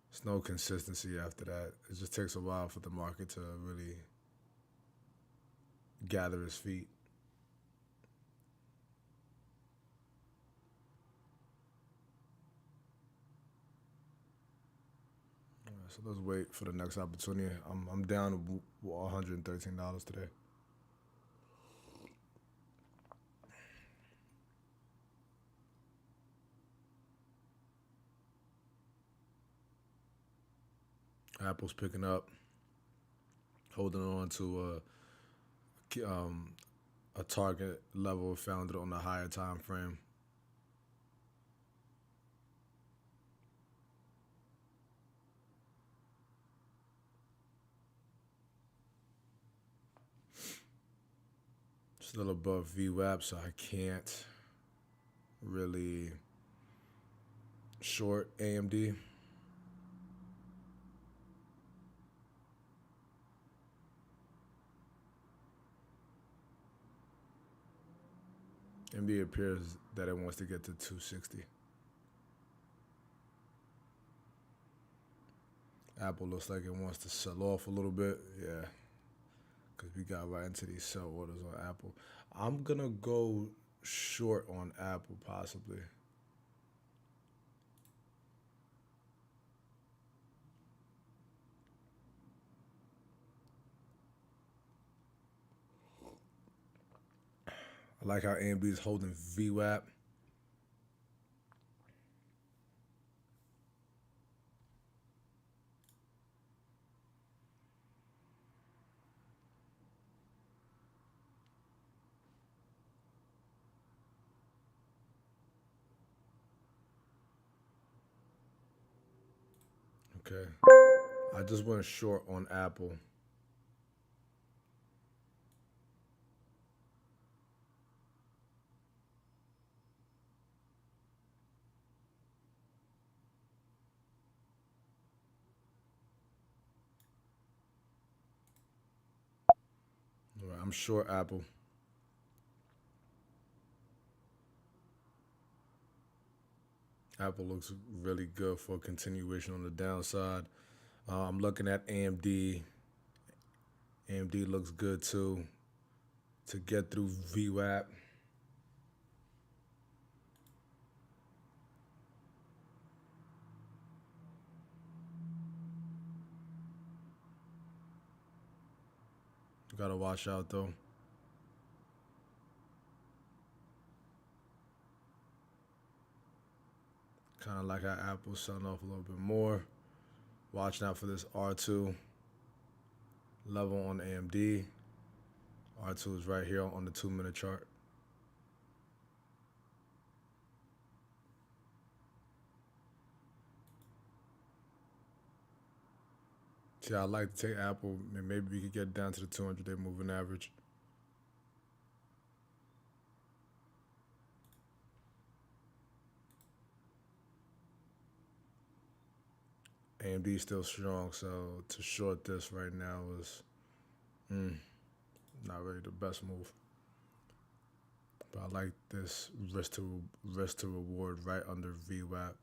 there's no consistency after that. It just takes a while for the market to really gather its feet. So let's wait for the next opportunity. I'm down to $113 today. Apple's picking up, holding on to a target level founded on a higher time frame. Still above VWAP, so I can't really short AMD. AMD appears that it wants to get to 260. Apple looks like it wants to sell off a little bit. Yeah, because we got right into these sell orders on Apple. I'm going to go short on Apple possibly. I like how AMD is holding VWAP. Okay. I just went short on Apple. All right, I'm short Apple. Apple looks really good for a continuation on the downside. I'm looking at AMD. AMD looks good too to get through VWAP. You gotta watch out though. Kind of like how Apple's selling off a little bit more. Watching out for this R2 level on AMD. R2 is right here on the 2 minute chart. See, I like to take Apple, and maybe we could get down to the 200-day moving average. AMD still strong, so to short this right now is not really the best move. But I like this risk to reward right under VWAP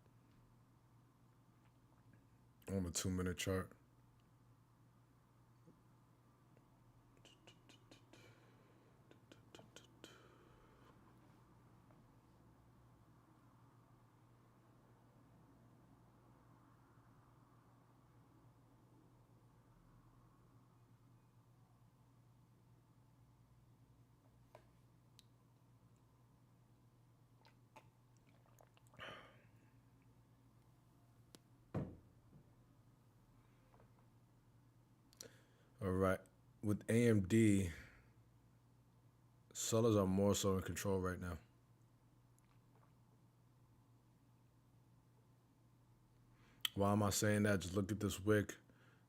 on the 2 minute chart. All right, with AMD, sellers are more so in control right now. Why am I saying that? Just look at this wick.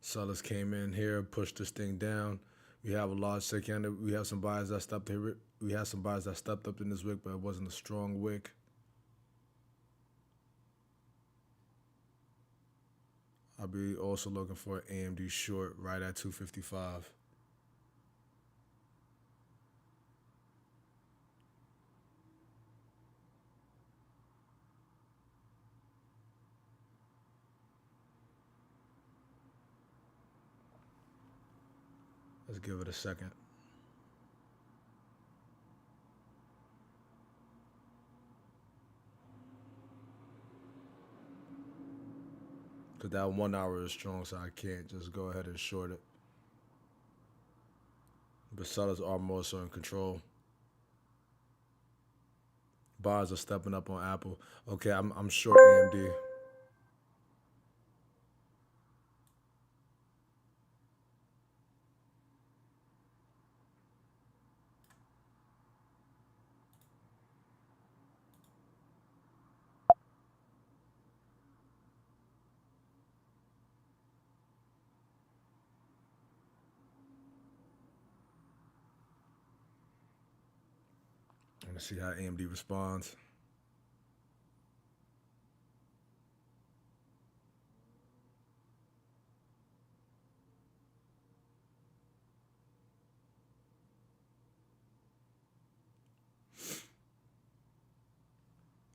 Sellers came in here, pushed this thing down. We have a large second. We have some buyers that stepped here. We had some buyers that stepped up in this wick, but it wasn't a strong wick. I'll be also looking for an AMD short right at 255. Let's give it a second. Because that 1 hour is strong, so I can't just go ahead and short it. But sellers are more so in control. Buyers are stepping up on Apple. Okay, I'm short AMD. I'm gonna see how AMD responds.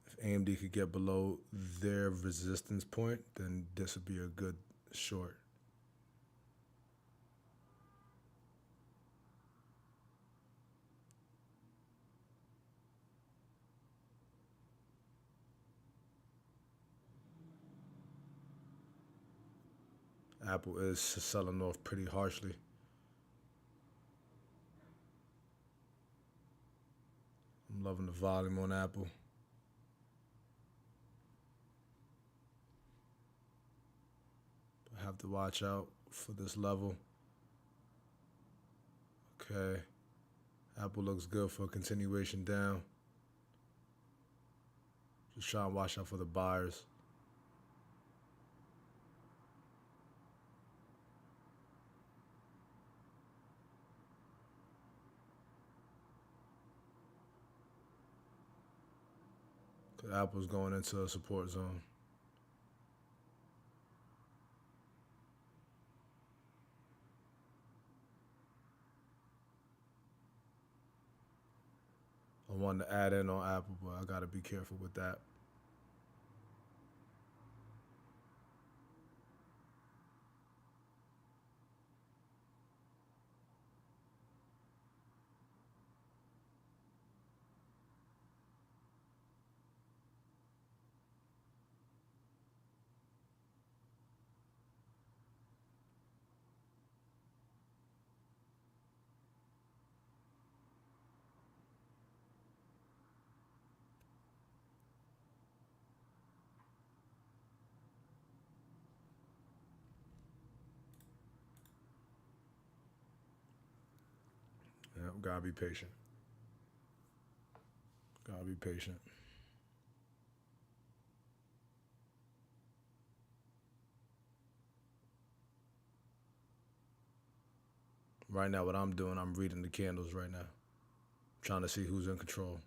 If AMD could get below their resistance point, then this would be a good short. Apple is selling off pretty harshly. I'm loving the volume on Apple. I have to watch out for this level. Okay. Apple looks good for a continuation down. Just try and watch out for the buyers. Because Apple's going into a support zone. I wanted to add in on Apple, but I got to be careful with that. Yeah, gotta be patient. Gotta be patient. Right now, what I'm doing, I'm reading the candles right now. Trying to see who's in control.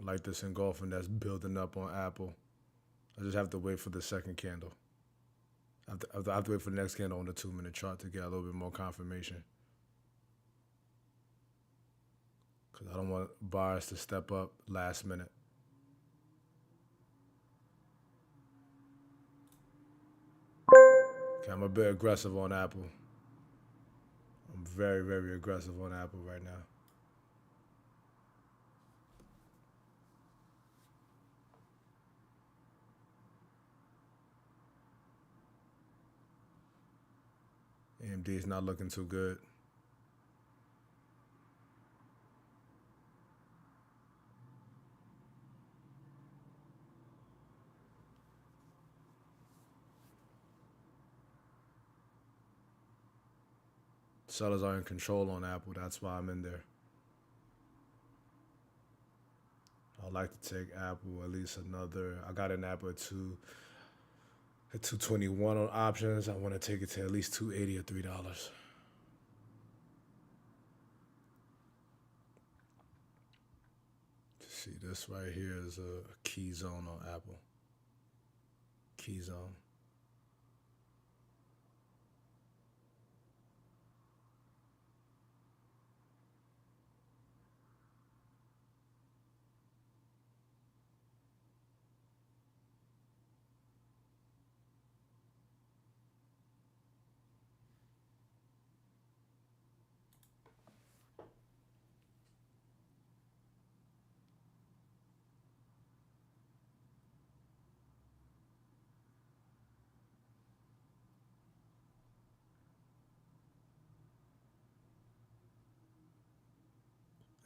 like this engulfing that's building up on Apple. I just have to wait for the second candle. I have to wait for the next candle on the 2 minute chart to get a little bit more confirmation. Because I don't want buyers to step up last minute. Okay, I'm a bit aggressive on Apple. I'm very, very aggressive on Apple right now. AMD is not looking too good. Sellers are in control on Apple. That's why I'm in there. I'd like to take Apple at least another. I got an Apple at 221 on options. I want to take it to at least 280 or $3. See, this right here is a key zone on Apple. Key zone.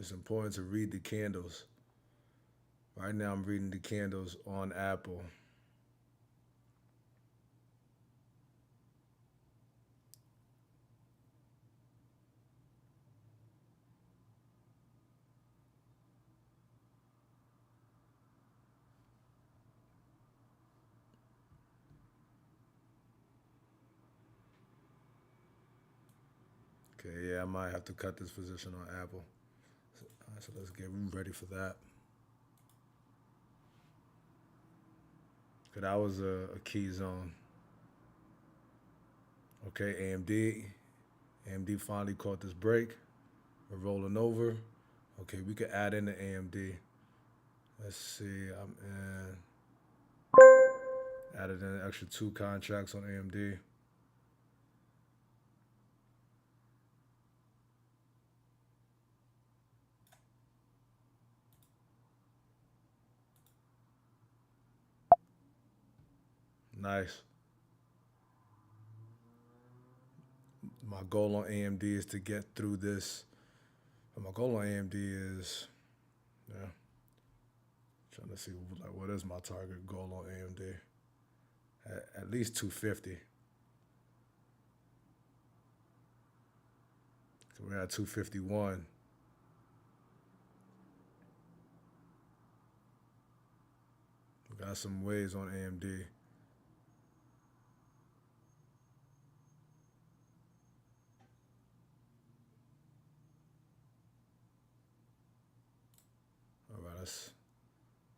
It's important to read the candles. Right now, I'm reading the candles on Apple. Okay, yeah, I might have to cut this position on Apple. All right, so let's get ready for that. Okay, that was a key zone. Okay, AMD. AMD finally caught this break. We're rolling over. Okay, we could add in the AMD. Let's see, I'm in. Added in an extra 2 contracts on AMD. Nice. My goal on AMD is to get through this. But my goal on AMD is, yeah, trying to see like what is my target goal on AMD. At least 250. So we're at 251. We got some ways on AMD. All right, let's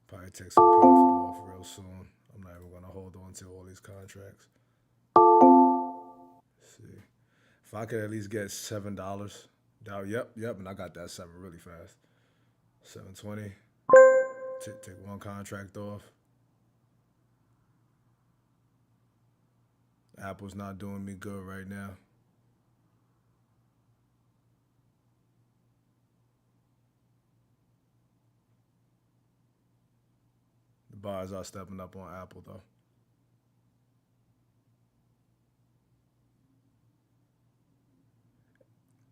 probably take some profit off real soon. I'm not even gonna hold on to all these contracts. Let's see. If I could at least get $7. Yep, and I got that 7 really fast. 720. Take 1 contract off. Apple's not doing me good right now. The buyers are stepping up on Apple though.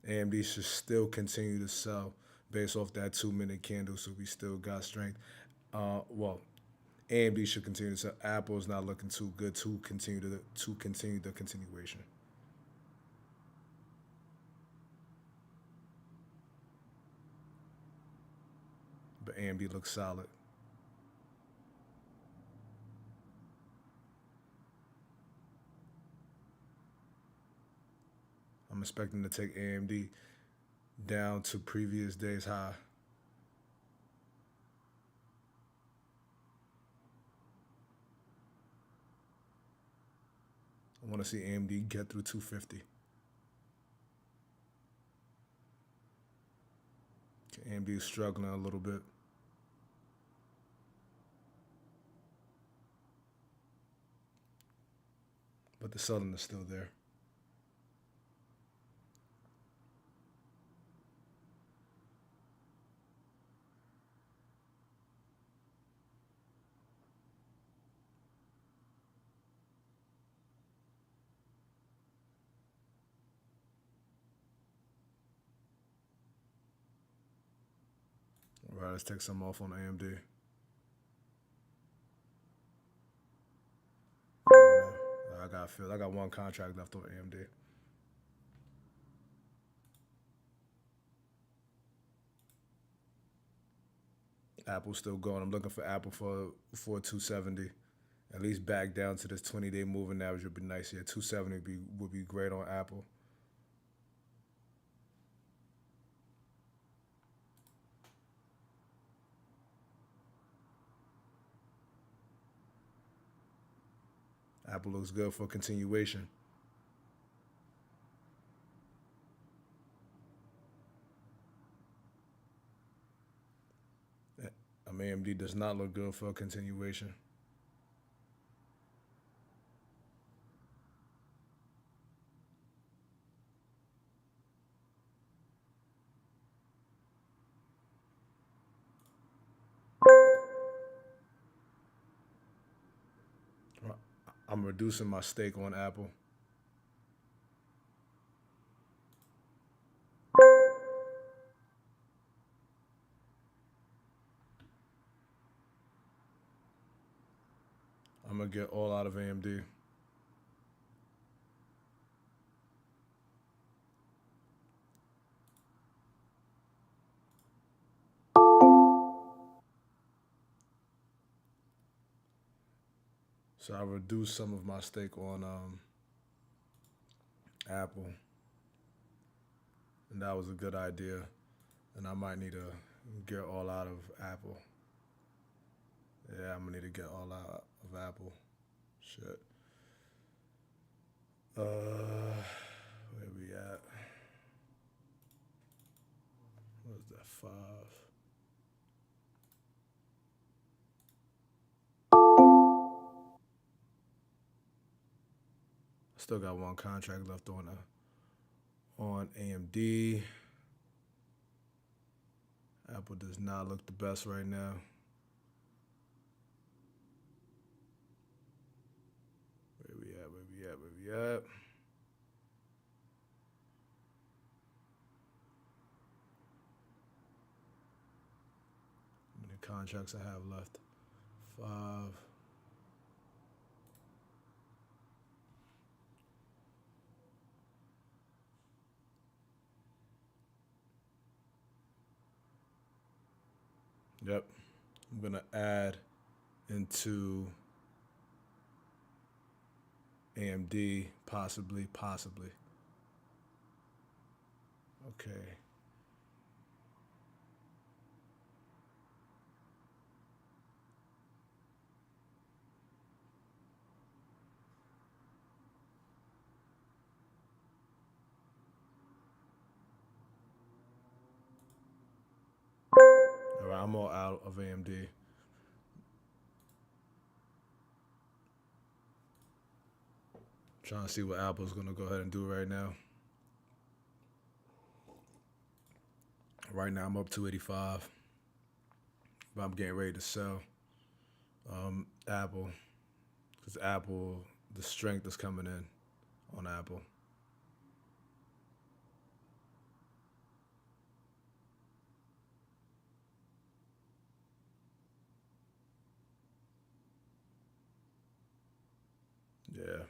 AMD should still continue to sell based off that 2 minute candle, so we still got strength. Well, AMD should continue to sell. Apple is not looking too good to continue the continuation. But AMD looks solid. I'm expecting to take AMD down to previous day's high. I want to see AMD get through 250. AMD is struggling a little bit. But the selling is still there. All right, let's take some off on AMD. I got one contract left on AMD. Apple's still going. I'm looking for Apple for 270. At least back down to this 20-day moving average would be nice. Yeah, 270 would be great on Apple. Apple looks good for continuation. AMD does not look good for a continuation. I'm reducing my stake on Apple. I'm going to get all out of AMD. So I reduced some of my stake on Apple. And that was a good idea. And I might need to get all out of Apple. Yeah, I'm going to need to get all out of Apple. Shit. Where we at? What was that? 5. Still got one contract left on AMD. Apple does not look the best right now. Where we at? How many contracts I have left? 5. Yep. I'm going to add into AMD, possibly. Okay. All right, I'm all out of AMD. Trying to see what Apple's going to go ahead and do right now. Right now, I'm up 285. But I'm getting ready to sell Apple. Because Apple, the strength is coming in on Apple. Yeah.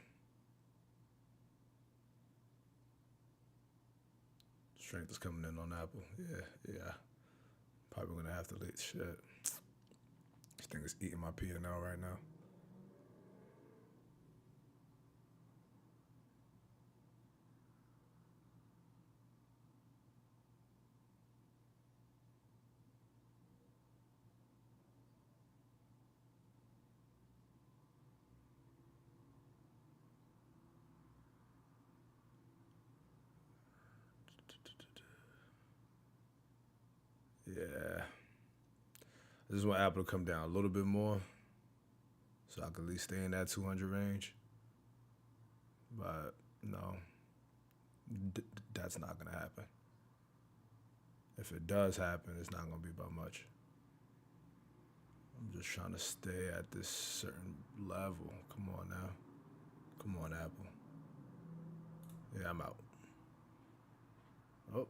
Strength is coming in on Apple. Yeah. Probably going to have to leave. Shit. This thing is eating my P&L right now. just want Apple to come down a little bit more, so I can at least stay in that 200 range. But no, that's not gonna happen. If it does happen, it's not gonna be by much. I'm just trying to stay at this certain level. Come on now. Come on, Apple. Yeah, I'm out. Oh,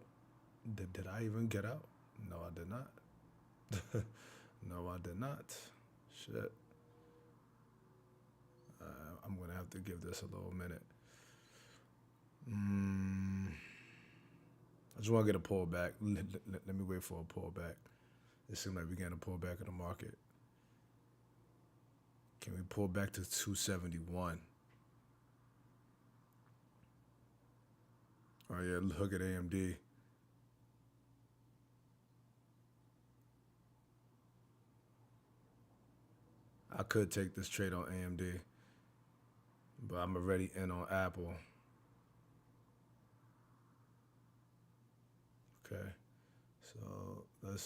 did I even get out? No, I did not. No, I did not. Shit. I'm gonna have to give this a little minute. I just want to get a pullback. Let me wait for a pullback. It seems like we're getting a pullback in the market. Can we pull back to 271? Oh yeah, look at AMD. I could take this trade on AMD, but I'm already in on Apple. Okay, so let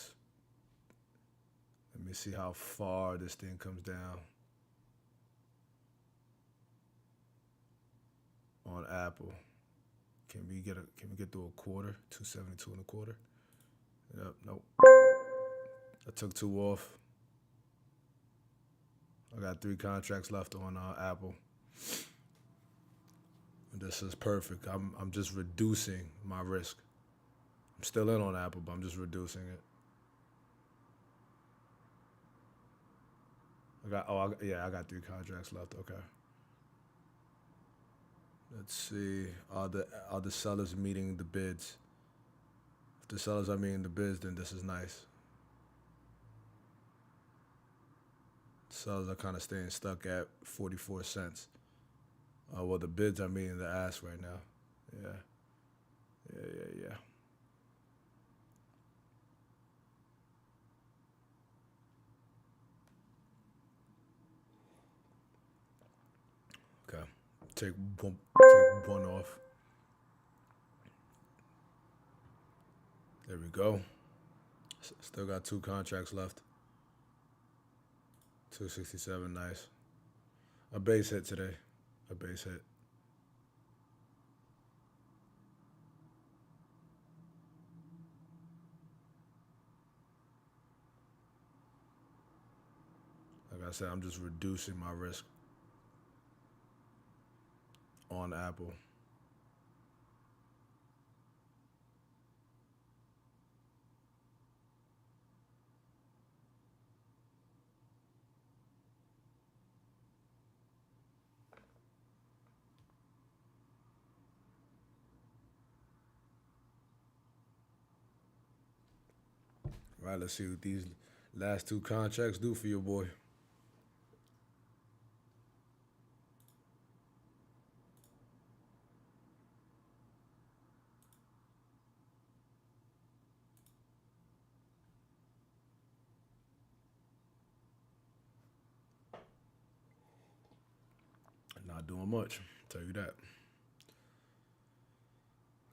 me see how far this thing comes down on Apple. Can we get through a quarter? 272 and a quarter. Yep. Nope. I took 2 off. I got 3 contracts left on Apple. This is perfect. I'm just reducing my risk. I'm still in on Apple, but I'm just reducing it. I got 3 contracts left. Okay. Let's see. Are the sellers meeting the bids? If the sellers are meeting the bids, then this is nice. Sellers are kind of staying stuck at 44 cents. Well, the bids are meeting the ask right now. Yeah. Okay. Take one off. There we go. Still got 2 contracts left. 267, nice. A base hit today. A base hit. Like I said, I'm just reducing my risk on Apple. All right, let's see what these last 2 contracts do for your boy. Not doing much, I'll tell you that.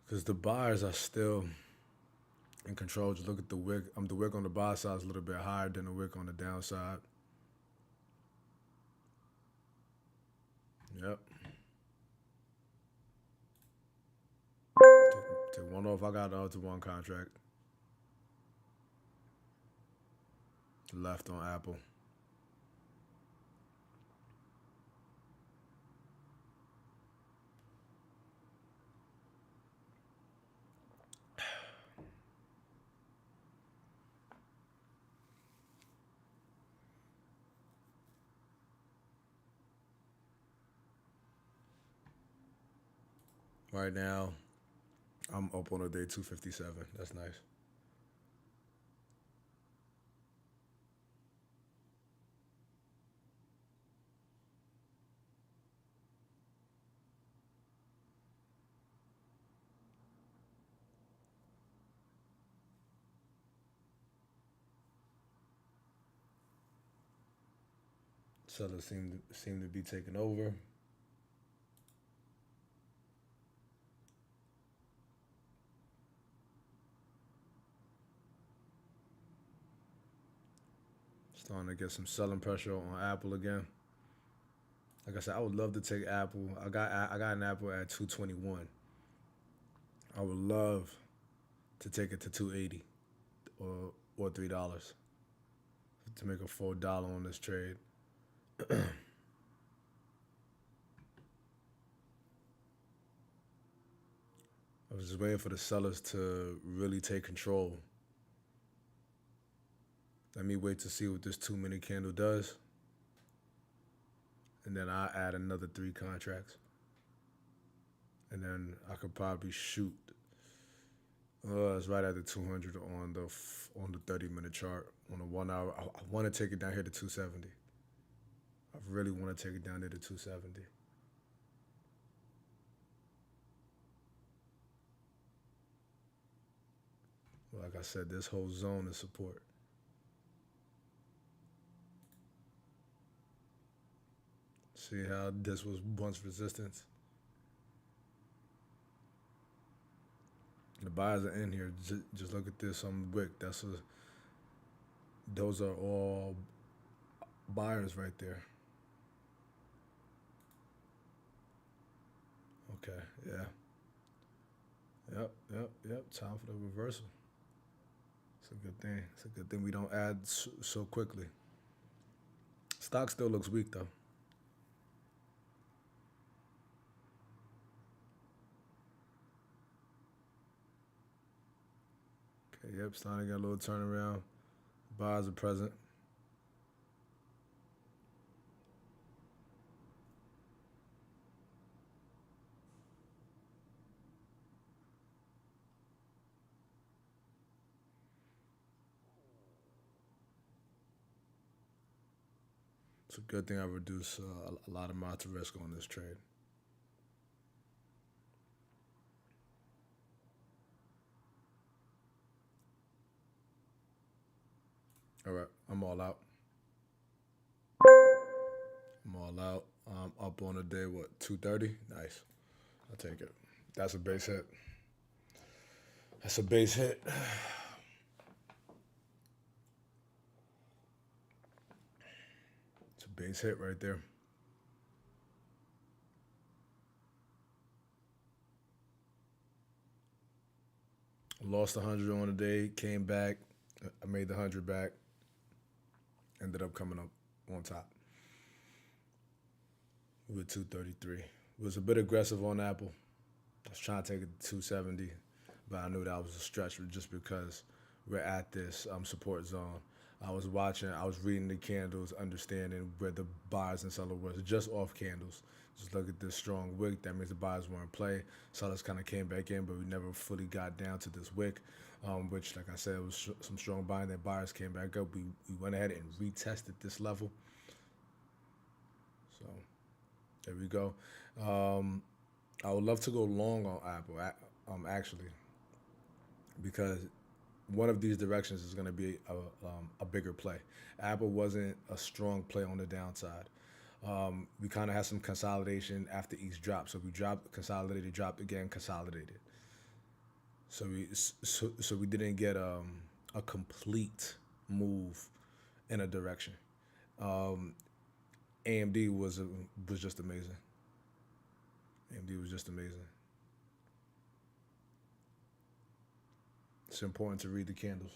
Because the buyers are still in control. Just look at the wick. The wick on the buy side is a little bit higher than the wick on the downside. Yep. Take one off. I got to 1 contract left on Apple. Right now, I'm up on a day 257. That's nice. Sellers seem to be taking over. Starting to get some selling pressure on Apple again. Like I said, I would love to take Apple. I got an Apple at 221. I would love to take it to 280 or $3 to make a $4 on this trade. I was just waiting for the sellers to really take control. Let me wait to see what this 2-minute candle does. And then I add another 3 contracts. And then I could probably shoot. It's right at the 200 on the 30-minute chart. On the 1 hour, I want to take it down here to 270. I really want to take it down there to 270. Like I said, this whole zone is support. See how this was once resistance? The buyers are in here. Just look at this on Wick. Those are all buyers right there. Okay, yeah. Yep. Time for the reversal. It's a good thing. It's a good thing we don't add so quickly. Stock still looks weak though. Okay, yep, starting to get a little turnaround. Buyers are present. It's a good thing I reduced a lot of my risk on this trade. All right, I'm all out. I'm all out. I'm up on the day, what, 230? Nice. I'll take it. That's a base hit. That's a base hit. It's a base hit right there. Lost 100 on the day, came back. I made the 100 back. Ended up coming up on top with 233. Was a bit aggressive on Apple. I was trying to take it to 270, but I knew that was a stretch just because we're at this support zone. I was reading the candles, understanding where the buyers and sellers were just off candles. Just look at this strong wick. That means the buyers were in play. Sellers kind of came back in, but we never fully got down to this wick, which, like I said, was some strong buying. Then buyers came back up. We went ahead and retested this level. So there we go. I would love to go long on Apple, actually, because one of these directions is going to be a bigger play. Apple wasn't a strong play on the downside. We kind of had some consolidation after each drop. So we dropped, consolidated, dropped again, consolidated. So we didn't get a complete move in a direction. AMD was just amazing. AMD was just amazing. It's important to read the candles.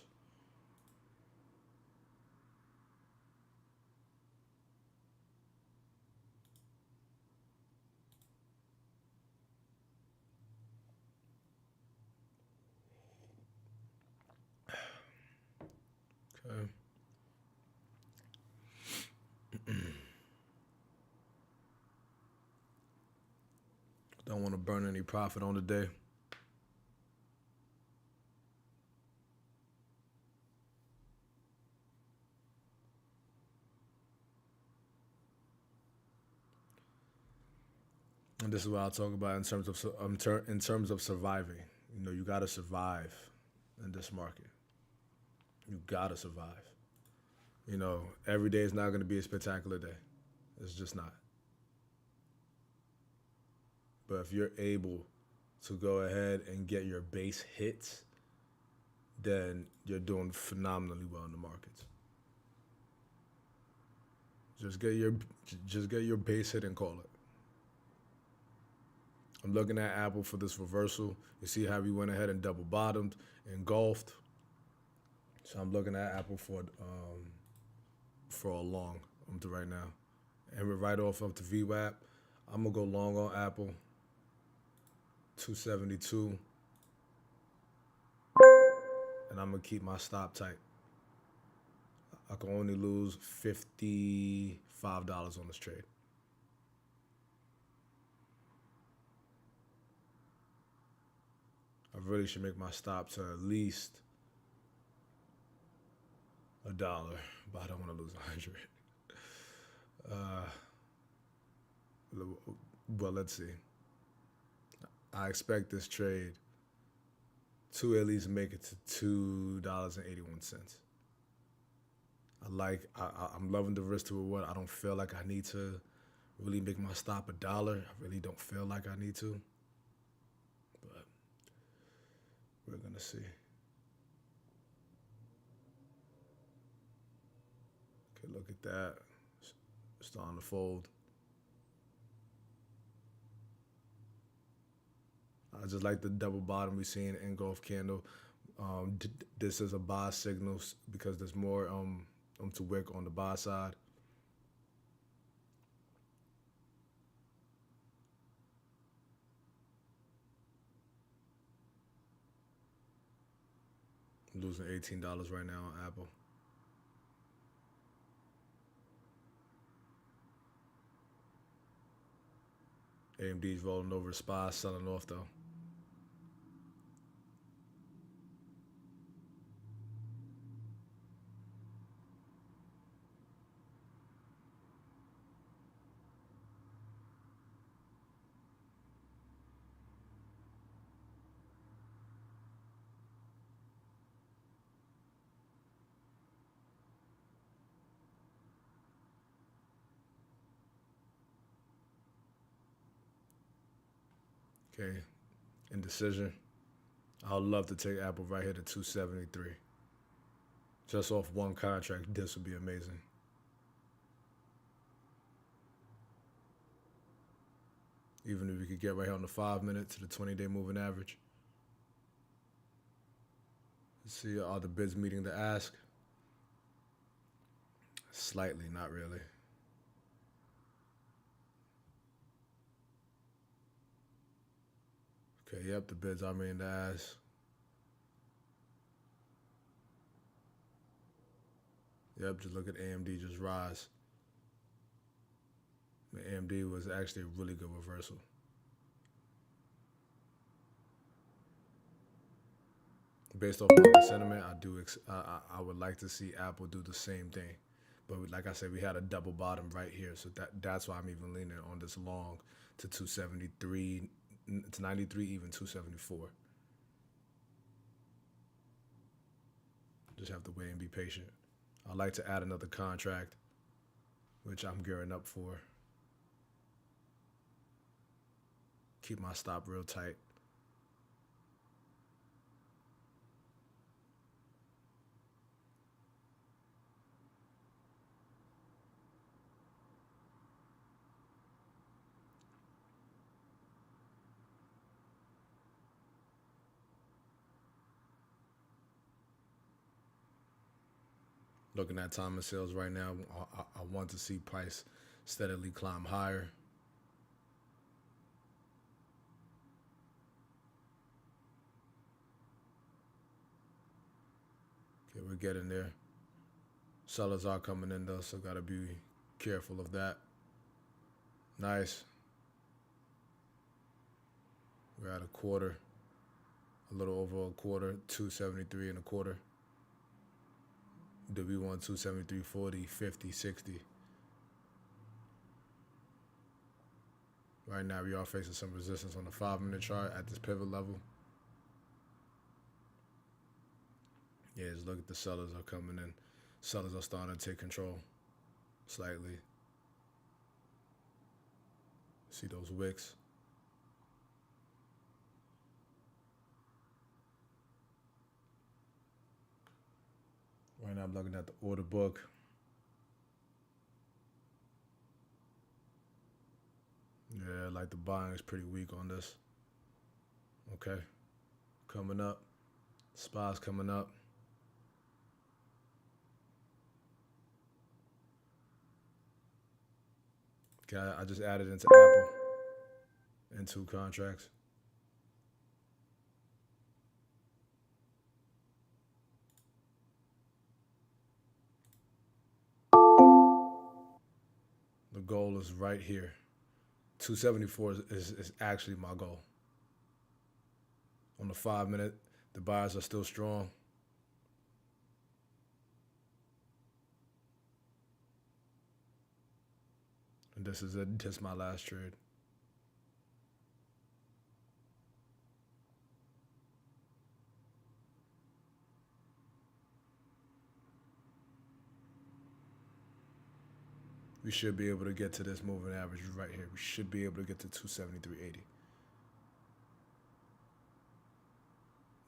Okay. Don't want to burn any profit on the day. And this is what I'll talk about in terms of surviving. You know, you got to survive in this market. You got to survive. You know, every day is not going to be a spectacular day. It's just not. But if you're able to go ahead and get your base hits, then you're doing phenomenally well in the markets. Just get your just get your base hit and call it. I'm looking at Apple for this reversal. You see how we went ahead and double bottomed, engulfed. So I'm looking at Apple for a long up to right now. And we're right off up to VWAP. I'm gonna go long on Apple. 272. And I'm gonna keep my stop tight. I can only lose $55 on this trade. I really should make my stop to at least $1, but I don't want to lose 100. Well, let's see. I expect this trade to at least make it to $2.81. I'm loving the risk to reward. I don't feel like I need to really make my stop $1. I really don't feel like I need to, but we're gonna see. Okay, look at that. It's starting to fold. I just like the double bottom we see in the engulf candle. This is a buy signal because there's more to wick on the buy side. I'm losing $18 right now on Apple. AMD's rolling over, SPY selling off though. Okay, indecision. I would love to take Apple right here to 273. Just off one contract, this would be amazing. Even if we could get right here on the 5 minute to the 20-day moving average. Let's see, are the bids meeting the ask? Slightly, not really. Okay, yep, the bids are meeting the ask. Yep, just look at AMD just rise. AMD was actually a really good reversal. Based off market sentiment, I would like to see Apple do the same thing. But like I said, we had a double bottom right here, so that's why I'm even leaning on this long to 273, to 93, even 274. Just have to wait and be patient. I'd like to add another contract, which I'm gearing up for. Keep my stop real tight. Looking at time of sales right now, I want to see price steadily climb higher. Okay, we're getting there. Sellers are coming in though, so gotta be careful of that. Nice. We're at a quarter, a little over a quarter, 273 and a quarter. Do we want 273, 40, 50, 60? Right now we are facing some resistance on the 5 minute chart at this pivot level. Yeah, just look at the sellers are coming in. Sellers are starting to take control slightly. See those wicks? Right now I'm looking at the order book. Yeah, like the buying is pretty weak on this. Okay, coming up. SPY's coming up. Okay, I just added into Apple in two contracts. The goal is right here. 274 is actually my goal. On the 5 minute, the buyers are still strong. And this is it. This is my last trade. We should be able to get to this moving average right here. We should be able to get to 273.80.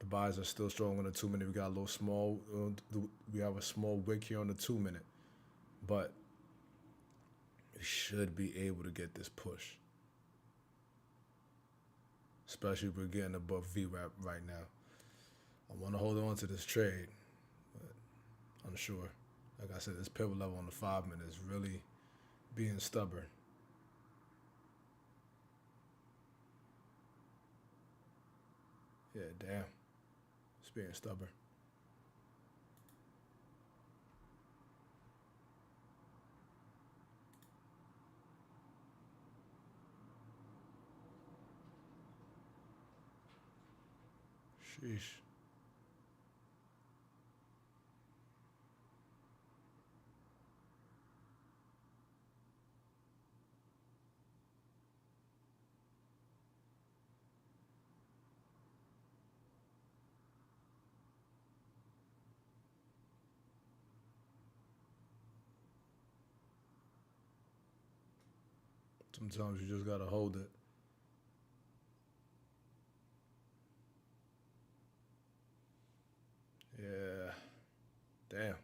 The buys are still strong on the 2 minute. We got a little small. We have a small wick here on the 2 minute, but we should be able to get this push. Especially if we're getting above VWAP right now. I want to hold on to this trade, but unsure. Like I said, this pivot level on the 5 minute is really being stubborn. Yeah, damn. It's being stubborn. Sheesh. Sometimes you just gotta hold it. Yeah. Damn.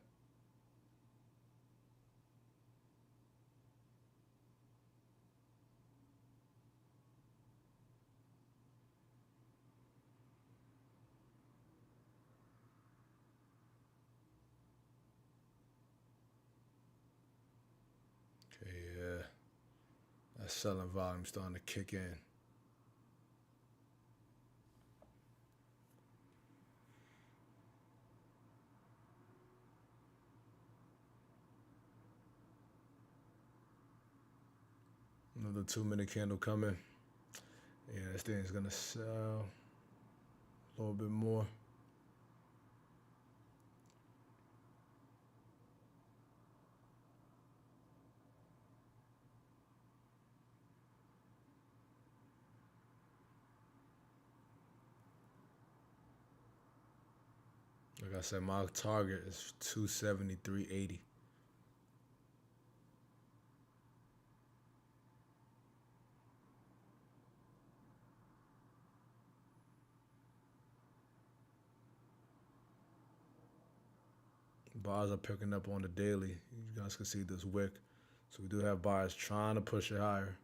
Okay, yeah. That selling volume starting to kick in. Another 2 minute candle coming. Yeah, this thing is gonna sell a little bit more. Like I said, my target is 273.80. Buyers are picking up on the daily. You guys can see this wick. So we do have buyers trying to push it higher.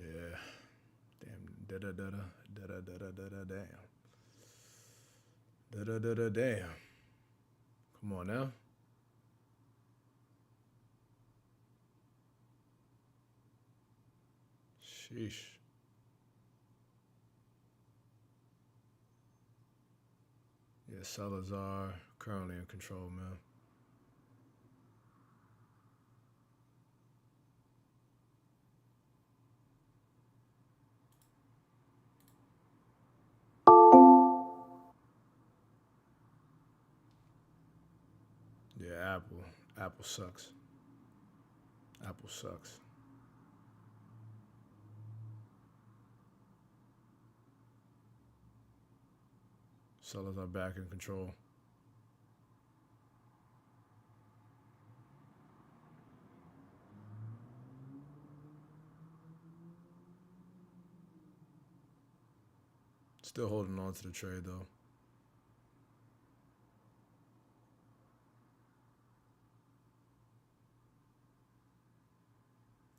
Yeah. Damn. Da-da-da-da. Damn. Da-da-da-da. Damn. Come on now. Sheesh. Yeah, sellers are currently in control, man. Yeah, Apple. Apple sucks. Apple sucks. Sellers are back in control. Still holding on to the trade though.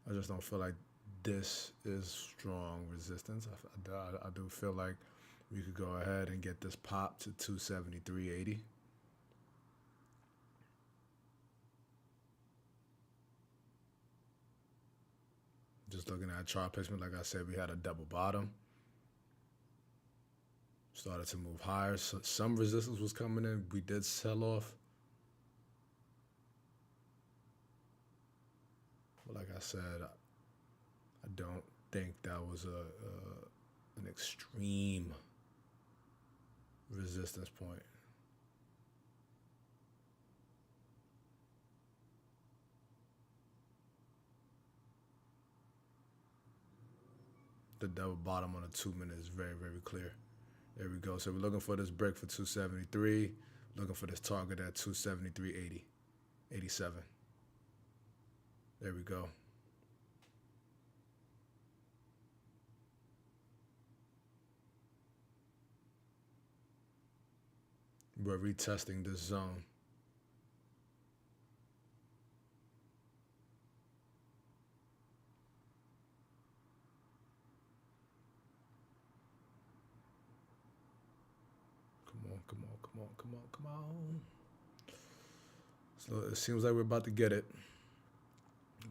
I just don't feel like this is strong resistance. I do feel like we could go ahead and get this pop to 273.80. Just looking at chart placement, like I said, we had a double bottom. Started to move higher. So some resistance was coming in. We did sell off. But like I said, I don't think that was an extreme resistance point. The double bottom on a 2 minute is very, very clear. There we go. So we're looking for this break for 273. Looking for this target at 273.80, 87. There we go. We're retesting this zone. Come on. So it seems like we're about to get it.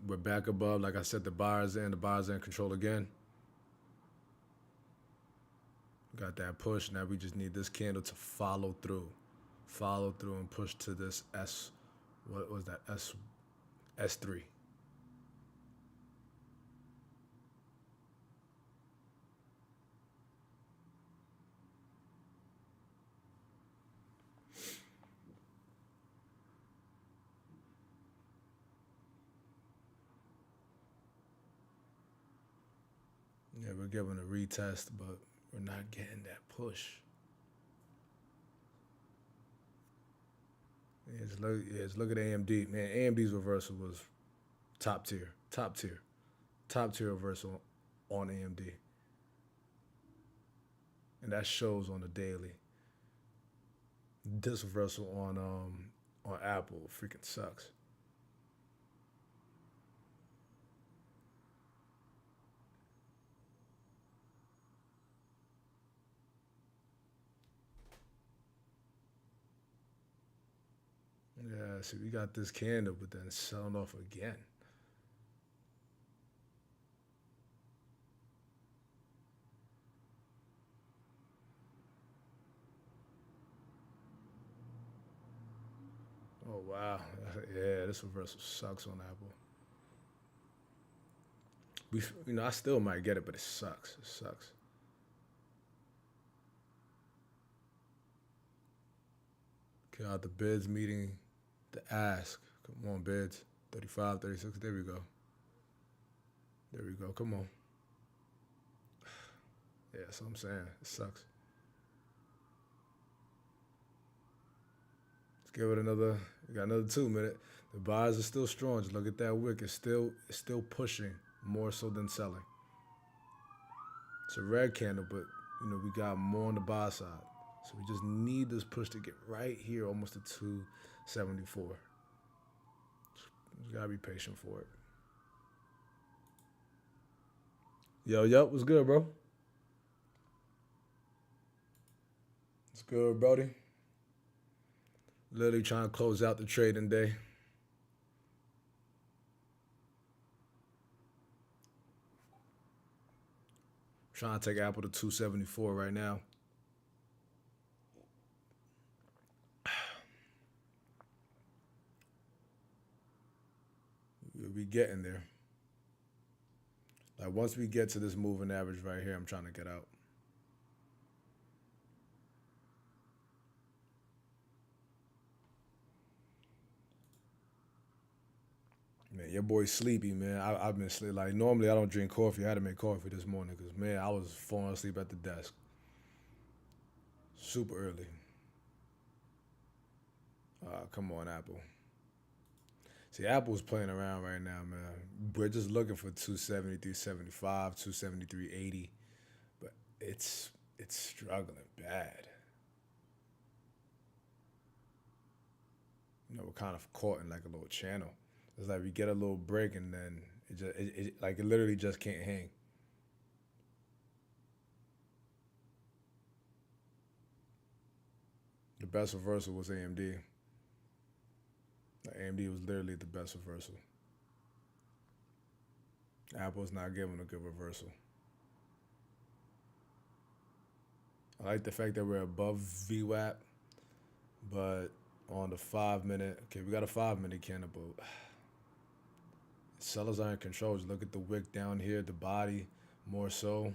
We're back above. Like I said, the buyers in control again. Got that push. Now we just need this candle to follow through. Follow through and push to this S. What was that? S3. Yeah, we're giving a retest, but we're not getting that push. Look at AMD. Man, AMD's reversal was top tier reversal on AMD. And that shows on the daily. This reversal on Apple freaking sucks. Yeah, see, we got this candle, but then selling off again. Oh, wow. Yeah, this reversal sucks on Apple. I still might get it, but it sucks. It sucks. Okay, out the bids meeting, the ask. Come on, bids. 35, 36. There we go. There we go. Come on. Yeah, that's what I'm saying. It sucks. Let's give it another. We got another 2 minute. The buyers are still strong. Just look at that wick. It's still pushing more so than selling. It's a red candle, but we got more on the buy side. So we just need this push to get right here, almost to 274. Just gotta be patient for it. Yo, what's good, bro? What's good, Brody? Literally trying to close out the trading day. Trying to take Apple to 274 right now. We'll be getting there. Like once we get to this moving average right here, I'm trying to get out. Man, your boy's sleepy, man. I've been sleep like normally I don't drink coffee. I had to make coffee this morning because man, I was falling asleep at the desk super early. Come on, Apple. See, Apple's playing around right now, man. We're just looking for 273.75, 273.80, but it's struggling bad. We're kind of caught in like a little channel. It's like we get a little break and then it literally just can't hang. The best reversal was AMD. AMD was literally the best reversal. Apple's not giving a good reversal. I like the fact that we're above VWAP, but on the 5 minute, okay, we got a 5 minute candle, but sellers are in control. Just look at the wick down here, the body, more so.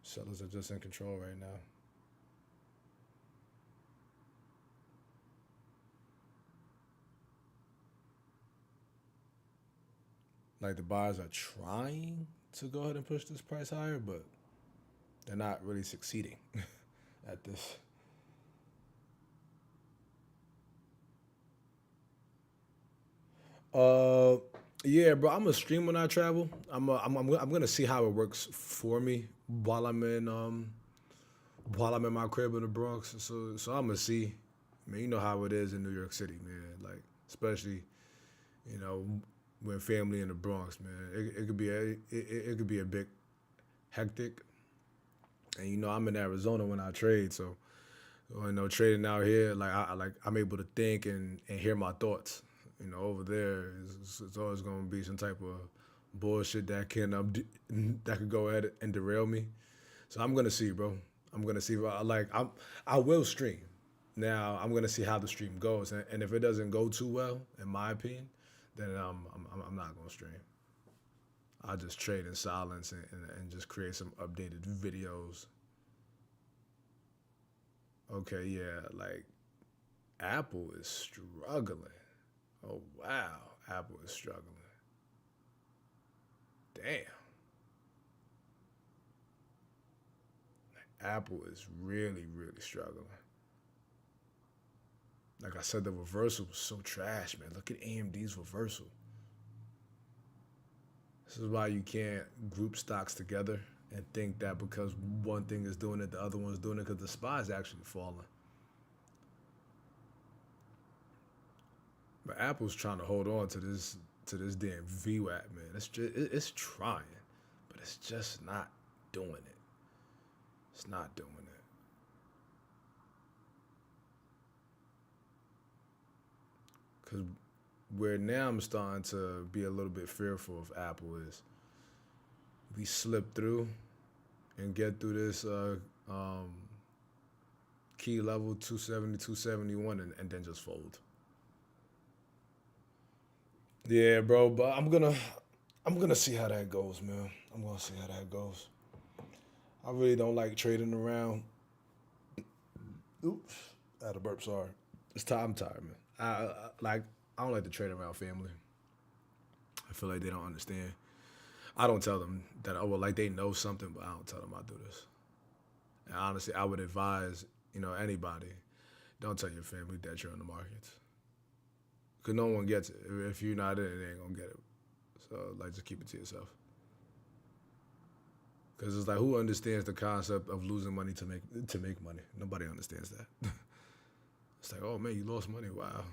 Sellers are just in control right now. Like the buyers are trying to go ahead and push this price higher, but they're not really succeeding at this. Uh, yeah, bro. I'm a stream when I travel. I'm gonna see how it works for me while I'm in my crib in the Bronx. So I'm gonna see. Man, you know how it is in New York City, man. Like especially you know when family in the Bronx, man. It could be it could be a bit hectic. And I'm in Arizona when I trade, so trading out here, like I'm able to think and hear my thoughts. Over there, it's always gonna be some type of bullshit that can that could go ahead and derail me. So I'm gonna see, bro. I'm gonna see. I will stream. Now I'm gonna see how the stream goes, and if it doesn't go too well, in my opinion, then I'm not gonna stream. I'll just trade in silence and just create some updated videos. Okay, yeah, like Apple is struggling. Oh wow, Apple is struggling. Damn, Apple is really really struggling. Like I said, the reversal was so trash, man. Look at AMD's reversal. This is why you can't group stocks together and think that because one thing is doing it, the other one's doing it. Because the SPY is actually falling. But Apple's trying to hold on to this damn VWAP, man. It's trying, but it's just not doing it. It's not doing it. Because where now I'm starting to be a little bit fearful of Apple is we slip through and get through this key level 270, 271, and then just fold. Yeah, bro, but I'm gonna see how that goes, man. I'm gonna see how that goes. I really don't like trading around. Oops, I had a burp. Sorry. I'm tired, man. I don't like to trade around family. I feel like they don't understand. I don't tell them that like they know something, but I don't tell them I do this. And honestly, I would advise anybody, don't tell your family that you're on the markets, cause no one gets it. If you're not in it, they ain't gonna get it. So like, just keep it to yourself. Cause it's like, who understands the concept of losing money to make money? Nobody understands that. It's like, oh man, you lost money. Wow,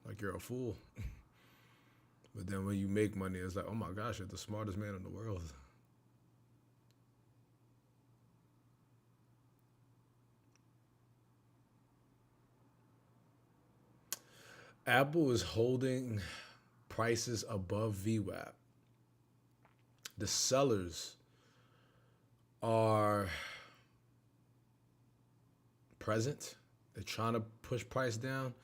like you're a fool. But then when you make money, it's like, oh my gosh, you're the smartest man in the world. Apple is holding prices above VWAP. The sellers are present. They're trying to push price down.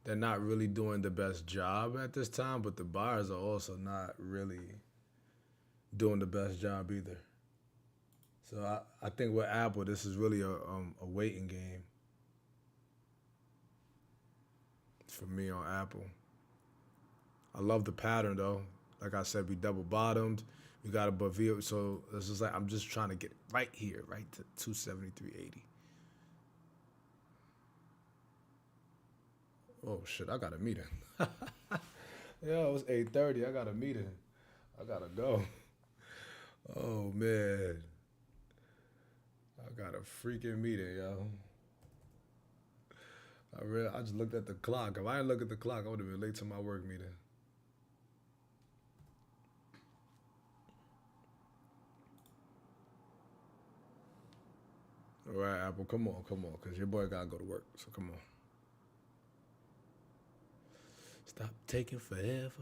They're not really doing the best job at this time, but the buyers are also not really doing the best job either. So I think with Apple, this is really a waiting game. for me on Apple. I love the pattern though. Like I said, we double bottomed. We got a Bavio, so it's just like I'm just trying to get right here, right to 273.80. Oh shit, I got a meeting. Yeah, it was 8:30. I got a meeting. I gotta go. Oh man, I got a freaking meeting, yo. I just looked at the clock. If I didn't look at the clock, I would have been late to my work meeting. All right, Apple, come on, cause your boy gotta go to work. So come on. Stop taking forever.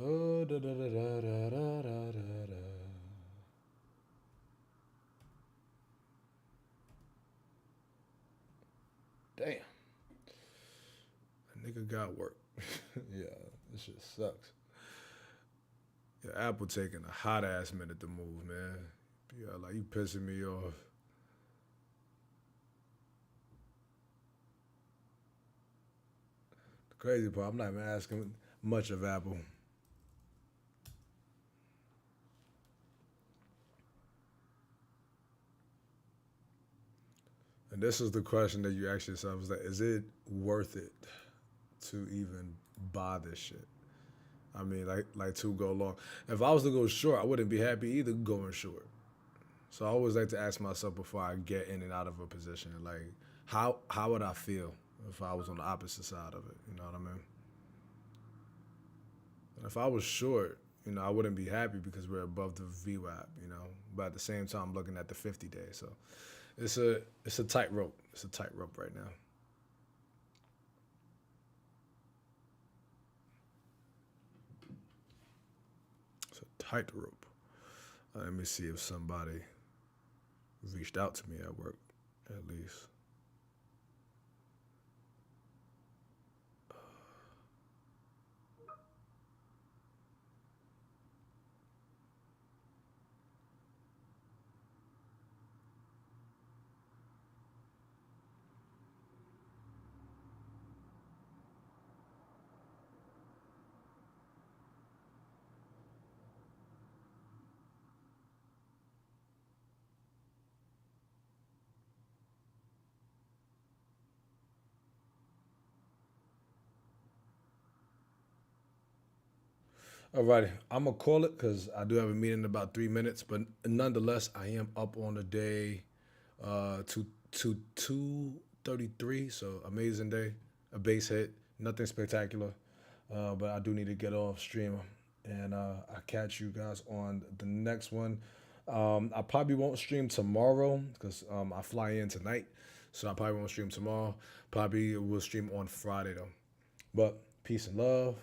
Oh, da da da da da da da da. Damn, a nigga got work. Yeah, this shit sucks. Yeah, Apple taking a hot ass minute to move, man. Yeah, like you pissing me off. The crazy part, I'm not even asking much of Apple. And this is the question that you ask yourself: is that is it worth it to even buy this shit? I mean, like to go long. If I was to go short, I wouldn't be happy either going short. So I always like to ask myself before I get in and out of a position, like how would I feel if I was on the opposite side of it? You know what I mean? And if I was short, I wouldn't be happy because we're above the VWAP, But at the same time, I'm looking at the 50 day, so it's a tightrope. It's a tightrope right now. It's a tightrope. Let me see if somebody reached out to me at work, at least. Alrighty, I'm gonna call it because I do have a meeting in about 3 minutes. But nonetheless, I am up on the day, to 2:33. So amazing day, a base hit, nothing spectacular. But I do need to get off stream, and I catch you guys on the next one. I probably won't stream tomorrow because I fly in tonight, so I probably won't stream tomorrow. Probably will stream on Friday though. But peace and love.